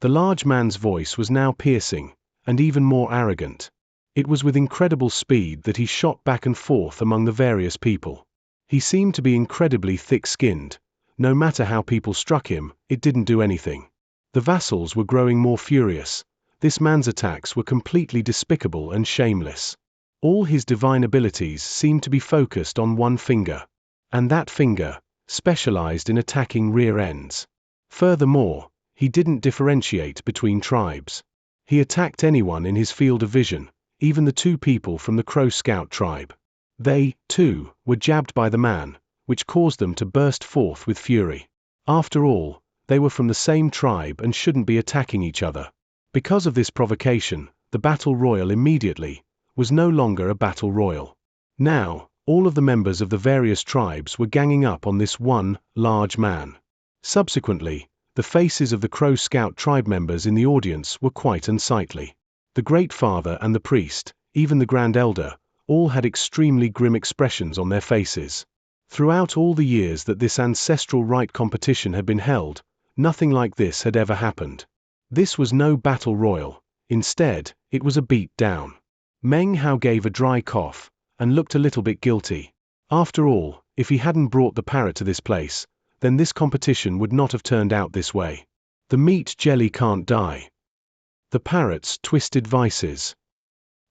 The large man's voice was now piercing, and even more arrogant. It was with incredible speed that he shot back and forth among the various people. He seemed to be incredibly thick-skinned. No matter how people struck him, it didn't do anything. The vassals were growing more furious. This man's attacks were completely despicable and shameless. All his divine abilities seemed to be focused on one finger. And that finger specialized in attacking rear ends. Furthermore, he didn't differentiate between tribes. He attacked anyone in his field of vision, even the 2 people from the Crow Scout tribe. They, too, were jabbed by the man, which caused them to burst forth with fury. After all, they were from the same tribe and shouldn't be attacking each other. Because of this provocation, the battle royal immediately was no longer a battle royal. Now, all of the members of the various tribes were ganging up on this one large man. Subsequently, the faces of the Crow Scout tribe members in the audience were quite unsightly. The Great Father and the priest, even the Grand Elder, all had extremely grim expressions on their faces. Throughout all the years that this ancestral rite competition had been held, nothing like this had ever happened. This was no battle royal. Instead, it was a beat down. Meng Hao gave a dry cough, and looked a little bit guilty. After all, if he hadn't brought the parrot to this place, then this competition would not have turned out this way. The meat jelly can't die. The parrot's twisted vices.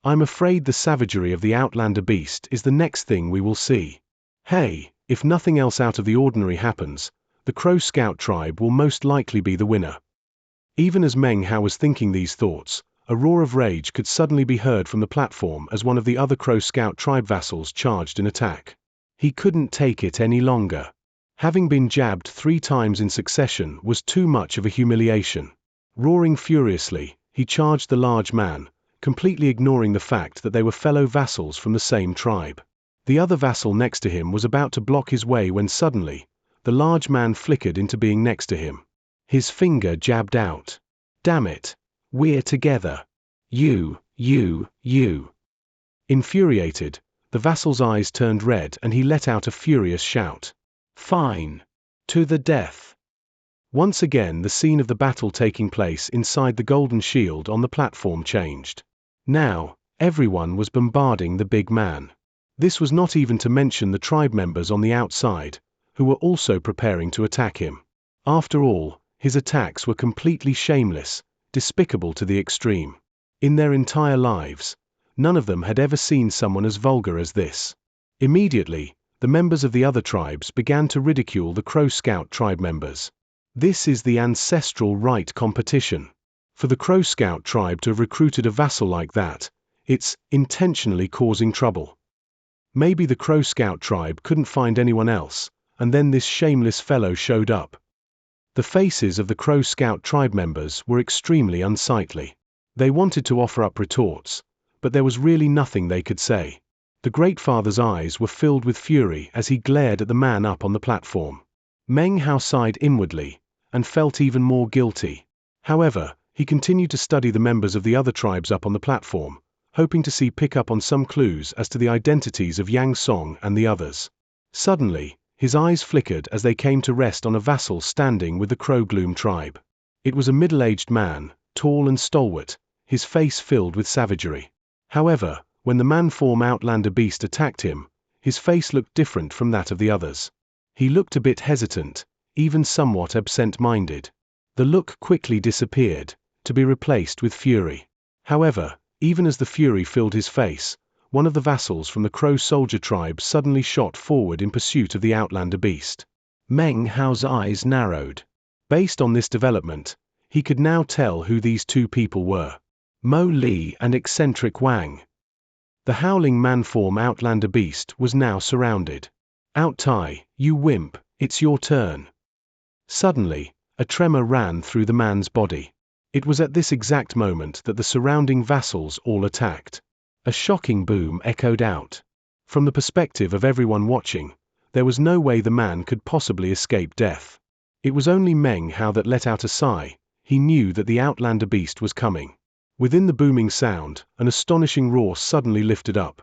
I'm afraid the savagery of the outlander beast is the next thing we will see. Hey, if nothing else out of the ordinary happens, the Crow Scout tribe will most likely be the winner. Even as Meng Hao was thinking these thoughts, a roar of rage could suddenly be heard from the platform as one of the other Crow Scout tribe vassals charged in attack. He couldn't take it any longer. Having been jabbed 3 times in succession was too much of a humiliation. Roaring furiously, he charged the large man, completely ignoring the fact that they were fellow vassals from the same tribe. The other vassal next to him was about to block his way when suddenly, the large man flickered into being next to him. His finger jabbed out. "Damn it! We're together. You. Infuriated, the vassal's eyes turned red and he let out a furious shout. "Fine. To the death." Once again the scene of the battle taking place inside the golden shield on the platform changed. Now, everyone was bombarding the big man. This was not even to mention the tribe members on the outside, who were also preparing to attack him. After all, his attacks were completely shameless, despicable to the extreme. In their entire lives, none of them had ever seen someone as vulgar as this. Immediately, the members of the other tribes began to ridicule the Crow Scout tribe members. This is the ancestral rite competition. For the Crow Scout tribe to have recruited a vassal like that, It's intentionally causing trouble. Maybe the Crow Scout tribe couldn't find anyone else, and then this shameless fellow showed up. The faces of the Crow Scout tribe members were extremely unsightly. They wanted to offer up retorts, but there was really nothing they could say. The Great Father's eyes were filled with fury as he glared at the man up on the platform. Meng Hao sighed inwardly, and felt even more guilty. However, he continued to study the members of the other tribes up on the platform, hoping to pick up on some clues as to the identities of Yang Song and the others. Suddenly, his eyes flickered as they came to rest on a vassal standing with the Crow Gloom tribe. It was a middle-aged man, tall and stalwart, his face filled with savagery. However, when the man-form Outlander beast attacked him, his face looked different from that of the others. He looked a bit hesitant, even somewhat absent-minded. The look quickly disappeared, to be replaced with fury. However, even as the fury filled his face, one of the vassals from the Crow Soldier tribe suddenly shot forward in pursuit of the Outlander beast. Meng Hao's eyes narrowed. Based on this development, he could now tell who these two people were: Mo Li and eccentric Wang. The howling man-form Outlander beast was now surrounded. "Out Tai, you wimp, it's your turn." Suddenly, a tremor ran through the man's body. It was at this exact moment that the surrounding vassals all attacked. A shocking boom echoed out. From the perspective of everyone watching, there was no way the man could possibly escape death. It was only Meng Hao that let out a sigh. He knew that the Outlander beast was coming. Within the booming sound, an astonishing roar suddenly lifted up.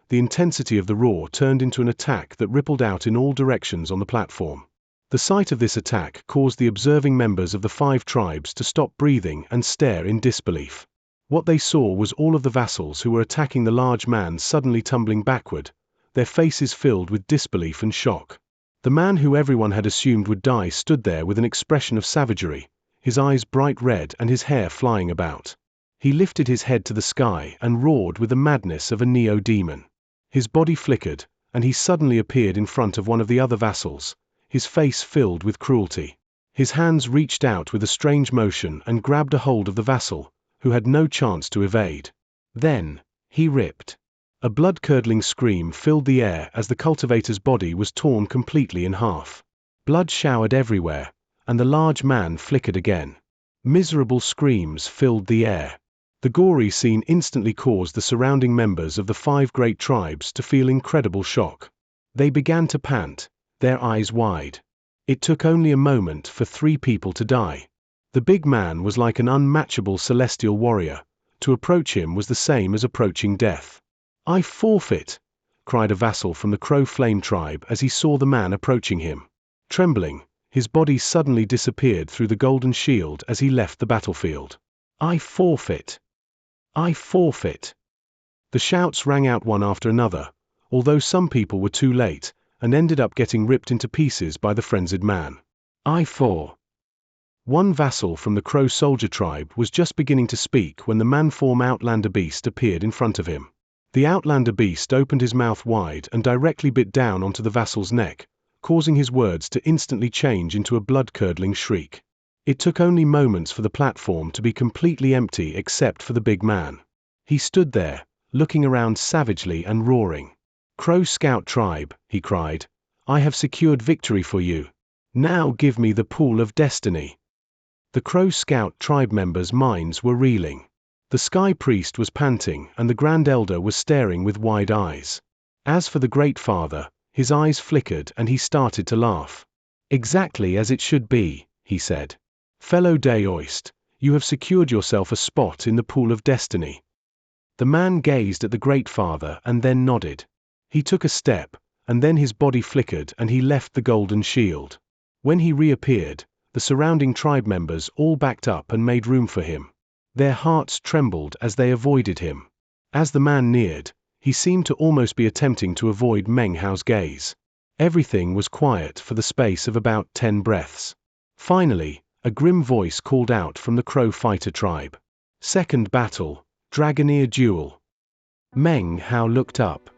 The intensity of the roar turned into an attack that rippled out in all directions on the platform. The sight of this attack caused the observing members of the 5 tribes to stop breathing and stare in disbelief. What they saw was all of the vassals who were attacking the large man suddenly tumbling backward, their faces filled with disbelief and shock. The man who everyone had assumed would die stood there with an expression of savagery, his eyes bright red and his hair flying about. He lifted his head to the sky and roared with the madness of a neo-demon. His body flickered, and he suddenly appeared in front of one of the other vassals, his face filled with cruelty. His hands reached out with a strange motion and grabbed a hold of the vassal, who had no chance to evade. Then, he ripped. A blood-curdling scream filled the air as the cultivator's body was torn completely in half. Blood showered everywhere, and the large man flickered again. Miserable screams filled the air. The gory scene instantly caused the surrounding members of the 5 great tribes to feel incredible shock. They began to pant, their eyes wide. It took only a moment for 3 people to die. The big man was like an unmatchable celestial warrior. To approach him was the same as approaching death. "I forfeit!" cried a vassal from the Crow Flame tribe as he saw the man approaching him. Trembling, his body suddenly disappeared through the golden shield as he left the battlefield. "I forfeit! I forfeit!" The shouts rang out one after another, although some people were too late, and ended up getting ripped into pieces by the frenzied man. "I for..." One vassal from the Crow Soldier tribe was just beginning to speak when the man-form Outlander beast appeared in front of him. The Outlander beast opened his mouth wide and directly bit down onto the vassal's neck, causing his words to instantly change into a blood-curdling shriek. It took only moments for the platform to be completely empty except for the big man. He stood there, looking around savagely and roaring. "Crow Scout tribe," he cried, "I have secured victory for you. Now give me the pool of destiny." The Crow Scout tribe members' minds were reeling. The Sky Priest was panting and the Grand Elder was staring with wide eyes. As for the Great Father, his eyes flickered and he started to laugh. "Exactly as it should be," he said. "Fellow Daoist, you have secured yourself a spot in the pool of destiny." The man gazed at the Great Father and then nodded. He took a step, and then his body flickered and he left the golden shield. When he reappeared, the surrounding tribe members all backed up and made room for him. Their hearts trembled as they avoided him. As the man neared, he seemed to almost be attempting to avoid Meng Hao's gaze. Everything was quiet for the space of about 10 breaths. Finally, a grim voice called out from the Crow Fighter tribe. "Second battle, Dragoneer duel." Meng Hao looked up.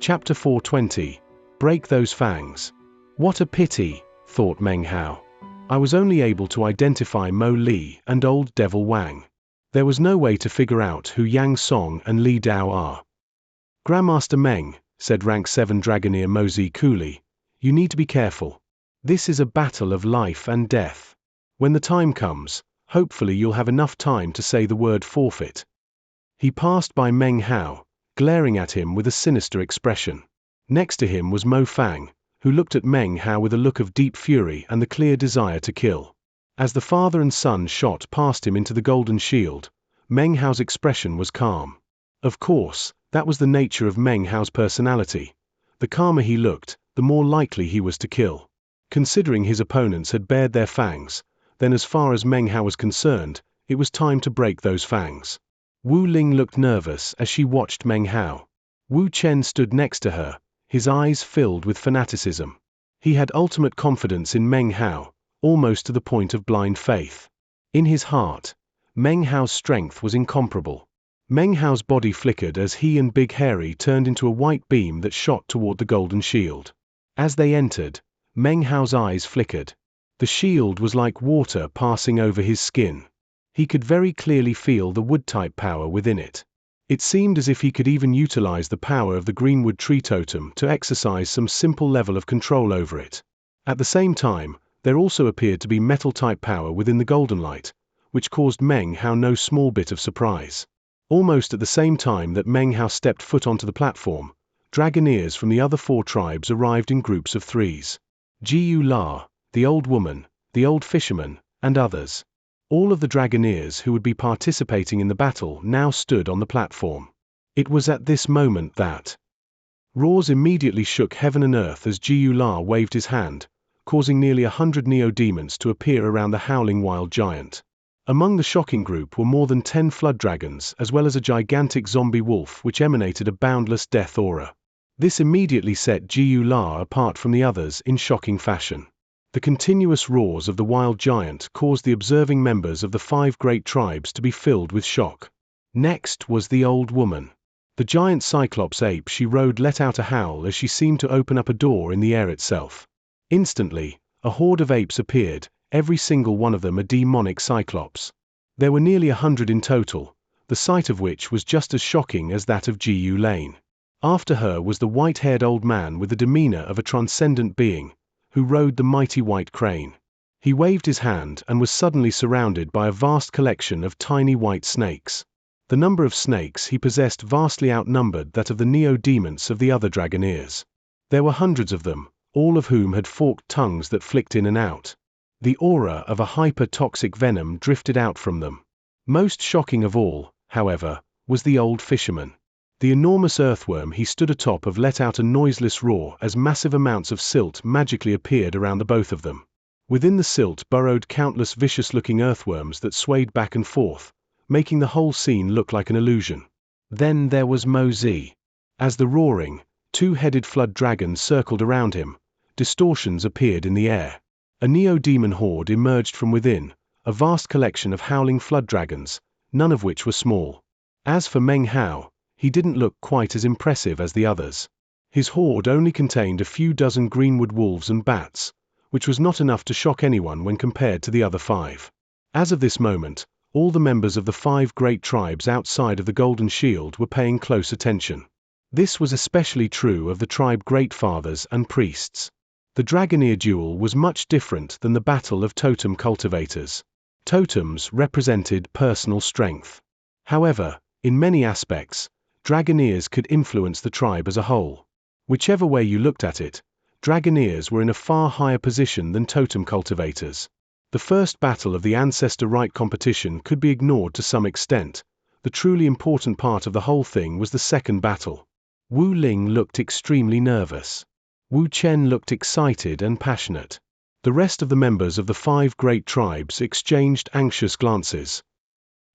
Chapter 420. Break those fangs. What a pity, thought Meng Hao. I was only able to identify Mo Li and old Devil Wang. There was no way to figure out who Yang Song and Li Dao are. Grandmaster Meng, said Rank 7 Dragoneer Mozi coolly, you need to be careful. This is a battle of life and death. When the time comes, hopefully you'll have enough time to say the word forfeit. He passed by Meng Hao, glaring at him with a sinister expression. Next to him was Mo Fang, who looked at Meng Hao with a look of deep fury and the clear desire to kill. As the father and son shot past him into the golden shield, Meng Hao's expression was calm. Of course, that was the nature of Meng Hao's personality. The calmer he looked, the more likely he was to kill. Considering his opponents had bared their fangs, then as far as Meng Hao was concerned, it was time to break those fangs. Wu Ling looked nervous as she watched Meng Hao. Wu Chen stood next to her, his eyes filled with fanaticism. He had ultimate confidence in Meng Hao, almost to the point of blind faith. In his heart, Meng Hao's strength was incomparable. Meng Hao's body flickered as he and Big Hairy turned into a white beam that shot toward the golden shield. As they entered, Meng Hao's eyes flickered. The shield was like water passing over his skin. He could very clearly feel the wood-type power within it. It seemed as if he could even utilize the power of the greenwood tree totem to exercise some simple level of control over it. At the same time, there also appeared to be metal-type power within the golden light, which caused Meng Hao no small bit of surprise. Almost at the same time that Meng Hao stepped foot onto the platform, dragoneers from the other 4 tribes arrived in groups of 3s. Jiyu La, the old woman, the old fisherman, and others. All of the dragoneers who would be participating in the battle now stood on the platform. It was at this moment that roars immediately shook heaven and earth as Jiyu La waved his hand, causing nearly 100 neo-demons to appear around the howling wild giant. Among the shocking group were more than 10 flood dragons as well as a gigantic zombie wolf which emanated a boundless death aura. This immediately set Jiyu La apart from the others in shocking fashion. The continuous roars of the wild giant caused the observing members of the 5 great tribes to be filled with shock. Next was the old woman. The giant cyclops ape she rode let out a howl as she seemed to open up a door in the air itself. Instantly, a horde of apes appeared, every single one of them a demonic cyclops. There were nearly 100 in total, the sight of which was just as shocking as that of Jiyu Lane. After her was the white-haired old man with the demeanor of a transcendent being, who rode the mighty white crane. He waved his hand and was suddenly surrounded by a vast collection of tiny white snakes. The number of snakes he possessed vastly outnumbered that of the neo-demons of the other dragoneers. There were hundreds of them, all of whom had forked tongues that flicked in and out. The aura of a hyper-toxic venom drifted out from them. Most shocking of all, however, was the old fisherman. The enormous earthworm he stood atop of let out a noiseless roar as massive amounts of silt magically appeared around the both of them. Within the silt burrowed countless vicious-looking earthworms that swayed back and forth, making the whole scene look like an illusion. Then there was Mo Zi. As the roaring, 2-headed flood dragon circled around him, distortions appeared in the air. A neo-demon horde emerged from within, a vast collection of howling flood dragons, none of which were small. As for Meng Hao, he didn't look quite as impressive as the others. His horde only contained a few dozen greenwood wolves and bats, which was not enough to shock anyone when compared to the other 5. As of this moment, all the members of the 5 great tribes outside of the Golden Shield were paying close attention. This was especially true of the tribe great fathers and priests. The Dragoneer duel was much different than the battle of totem cultivators. Totems represented personal strength. However, in many aspects, Dragoneers could influence the tribe as a whole. Whichever way you looked at it, Dragoneers were in a far higher position than totem cultivators. The first battle of the Ancestor Right competition could be ignored to some extent. The truly important part of the whole thing was the second battle. Wu Ling looked extremely nervous. Wu Chen looked excited and passionate. The rest of the members of the 5 great tribes exchanged anxious glances.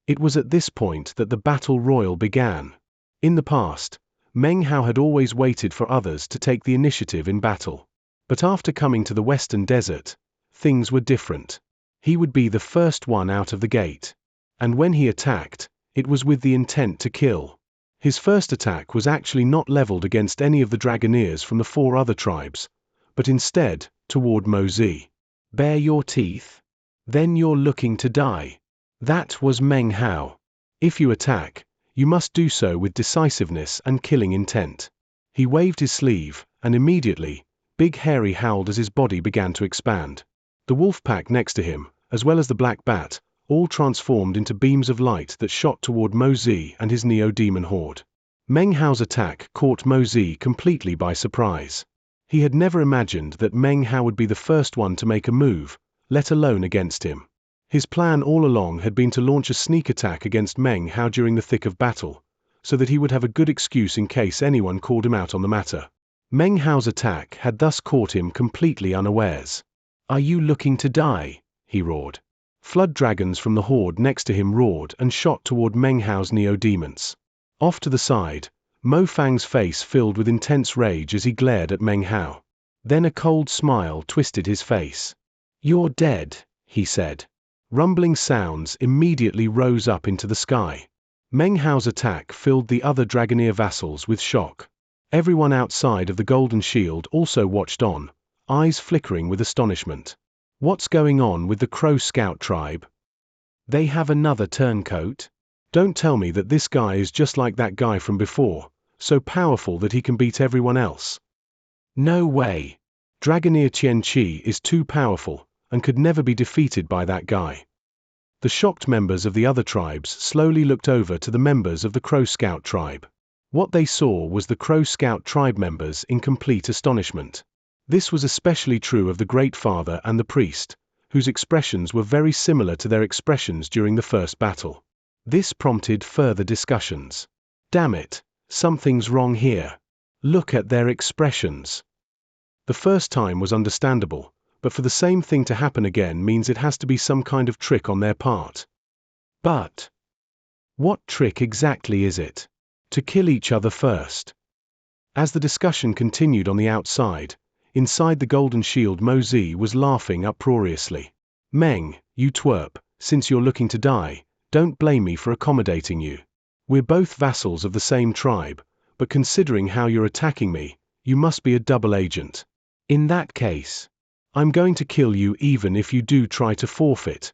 It was at this point that the battle royal began. In the past, Meng Hao had always waited for others to take the initiative in battle. But after coming to the Western Desert, things were different. He would be the first one out of the gate. And when he attacked, it was with the intent to kill. His first attack was actually not leveled against any of the Dragoneers from the 4 other tribes, but instead, toward Mozi. Bare your teeth? Then you're looking to die. That was Meng Hao. If you attack, you must do so with decisiveness and killing intent. He waved his sleeve, and immediately, Big Hairy howled as his body began to expand. The wolf pack next to him, as well as the black bat, all transformed into beams of light that shot toward Mozi and his Neo-Demon horde. Meng Hao's attack caught Mozi completely by surprise. He had never imagined that Meng Hao would be the first one to make a move, let alone against him. His plan all along had been to launch a sneak attack against Meng Hao during the thick of battle, so that he would have a good excuse in case anyone called him out on the matter. Meng Hao's attack had thus caught him completely unawares. Are you looking to die? He roared. Flood dragons from the horde next to him roared and shot toward Meng Hao's Neo-Demons. Off to the side, Mo Fang's face filled with intense rage as he glared at Meng Hao. Then a cold smile twisted his face. You're dead, he said. Rumbling sounds immediately rose up into the sky. Meng Hao's attack filled the other Dragoneer vassals with shock. Everyone outside of the Golden Shield also watched on, eyes flickering with astonishment. What's going on with the Crow Scout tribe? They have another turncoat? Don't tell me that this guy is just like that guy from before, so powerful that he can beat everyone else. No way. Dragoneer Xianxia is too powerful, and could never be defeated by that guy. The shocked members of the other tribes slowly looked over to the members of the Crow Scout tribe. What they saw was the Crow Scout tribe members in complete astonishment. This was especially true of the Great Father and the priest, whose expressions were very similar to their expressions during the first battle. This prompted further discussions. Damn it, something's wrong here. Look at their expressions. The first time was understandable, but for the same thing to happen again means it has to be some kind of trick on their part. But what trick exactly is it? To kill each other first. As the discussion continued on the outside, inside the Golden Shield Mozi was laughing uproariously. Meng, you twerp, since you're looking to die, don't blame me for accommodating you. We're both vassals of the same tribe, but considering how you're attacking me, you must be a double agent. In that case, I'm going to kill you even if you do try to forfeit.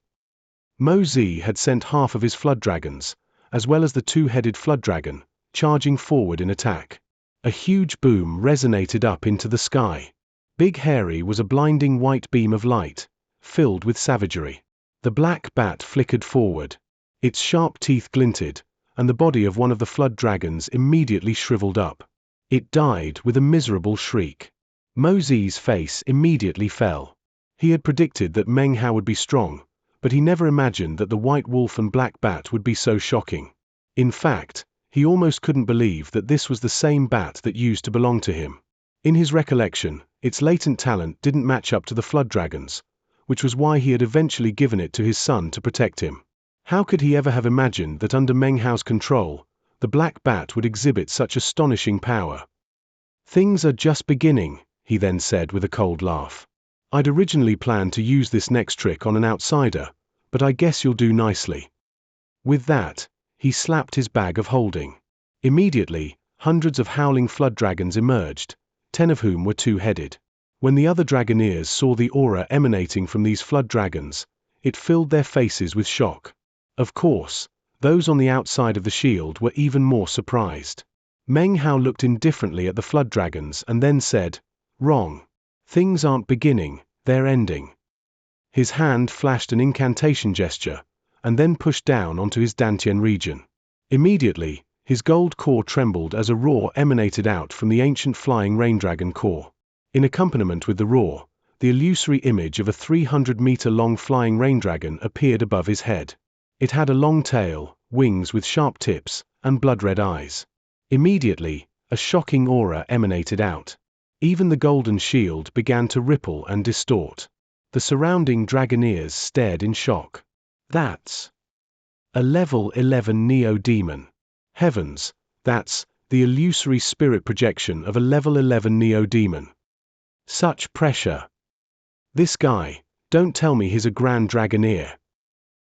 Mozi had sent half of his flood dragons, as well as the 2-headed flood dragon, charging forward in attack. A huge boom resonated up into the sky. Big Hairy was a blinding white beam of light, filled with savagery. The black bat flickered forward. Its sharp teeth glinted, and the body of one of the flood dragons immediately shriveled up. It died with a miserable shriek. Mozi's face immediately fell. He had predicted that Meng Hao would be strong, but he never imagined that the white wolf and black bat would be so shocking. In fact, he almost couldn't believe that this was the same bat that used to belong to him. In his recollection, its latent talent didn't match up to the flood dragons, which was why he had eventually given it to his son to protect him. How could he ever have imagined that under Meng Hao's control, the black bat would exhibit such astonishing power? Things are just beginning, he then said with a cold laugh. I'd originally planned to use this next trick on an outsider, but I guess you'll do nicely. With that, he slapped his bag of holding. Immediately, hundreds of howling flood dragons emerged, 10 of whom were 2-headed. When the other Dragoneers saw the aura emanating from these flood dragons, it filled their faces with shock. Of course, those on the outside of the shield were even more surprised. Meng Hao looked indifferently at the flood dragons and then said, "Wrong. Things aren't beginning, they're ending." His hand flashed an incantation gesture, and then pushed down onto his Dantian region. Immediately, his gold core trembled as a roar emanated out from the ancient flying rain dragon core. In accompaniment with the roar, the illusory image of a 300-meter-long flying rain dragon appeared above his head. It had a long tail, wings with sharp tips, and blood-red eyes. Immediately, a shocking aura emanated out. Even the Golden Shield began to ripple and distort. The surrounding Dragoneers stared in shock. That's a level 11 Neo-Demon. Heavens, that's the illusory spirit projection of a level 11 Neo-Demon. Such pressure. This guy, don't tell me he's a Grand Dragoneer.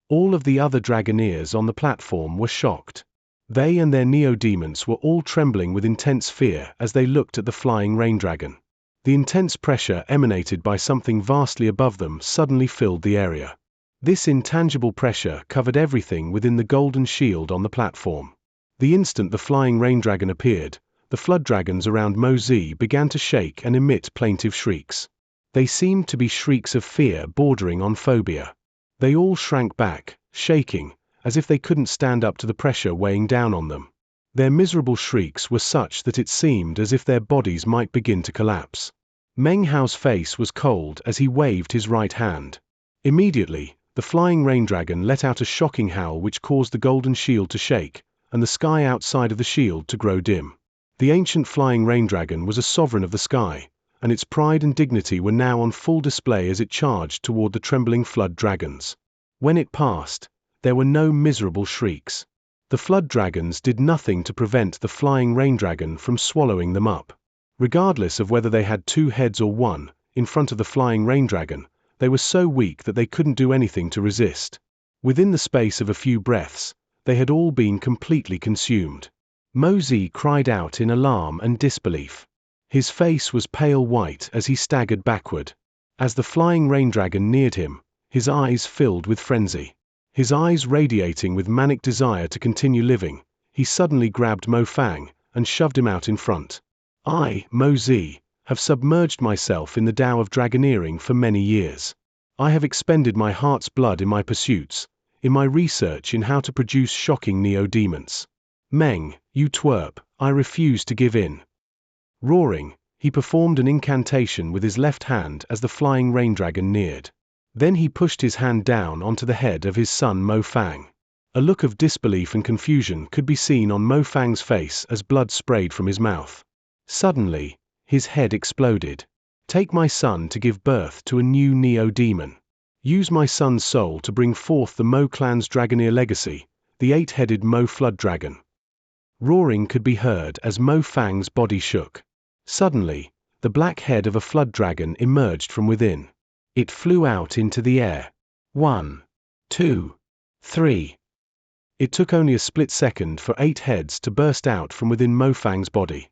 All of the other Dragoneers on the platform were shocked. They and their neo-demons were all trembling with intense fear as they looked at the flying rain dragon. The intense pressure emanated by something vastly above them suddenly filled the area. This intangible pressure covered everything within the golden shield on the platform. The instant the flying rain dragon appeared, the flood dragons around Mo-Zi began to shake and emit plaintive shrieks. They seemed to be shrieks of fear bordering on phobia. They all shrank back, shaking, as if they couldn't stand up to the pressure weighing down on them. Their miserable shrieks were such that it seemed as if their bodies might begin to collapse. Meng Hao's face was cold as he waved his right hand. Immediately, the flying rain dragon let out a shocking howl which caused the golden shield to shake, and the sky outside of the shield to grow dim. The ancient flying rain dragon was a sovereign of the sky, and its pride and dignity were now on full display as it charged toward the trembling flood dragons. When it passed, there were no miserable shrieks. The flood dragons did nothing to prevent the flying rain dragon from swallowing them up. Regardless of whether they had two heads or one, in front of the flying rain dragon, they were so weak that they couldn't do anything to resist. Within the space of a few breaths, they had all been completely consumed. Mo-Zi cried out in alarm and disbelief. His face was pale white as he staggered backward. As the flying rain dragon neared him, his eyes filled with frenzy. His eyes radiating with manic desire to continue living, he suddenly grabbed Mo Fang and shoved him out in front. I, Mo-Zi, have submerged myself in the Tao of dragoneering for many years. I have expended my heart's blood in my pursuits, in my research in how to produce shocking neo-demons. Meng, you twerp, I refuse to give in. Roaring, he performed an incantation with his left hand as the flying rain dragon neared. Then he pushed his hand down onto the head of his son Mo Fang. A look of disbelief and confusion could be seen on Mo Fang's face as blood sprayed from his mouth. Suddenly, his head exploded. Take my son to give birth to a new neo-demon. Use my son's soul to bring forth the Mo clan's Dragoneer legacy, the eight-headed Mo flood dragon. Roaring could be heard as Mo Fang's body shook. Suddenly, the black head of a flood dragon emerged from within. It flew out into the air. 1, 2, 3. It took only a split second for 8 heads to burst out from within Mo Fang's body.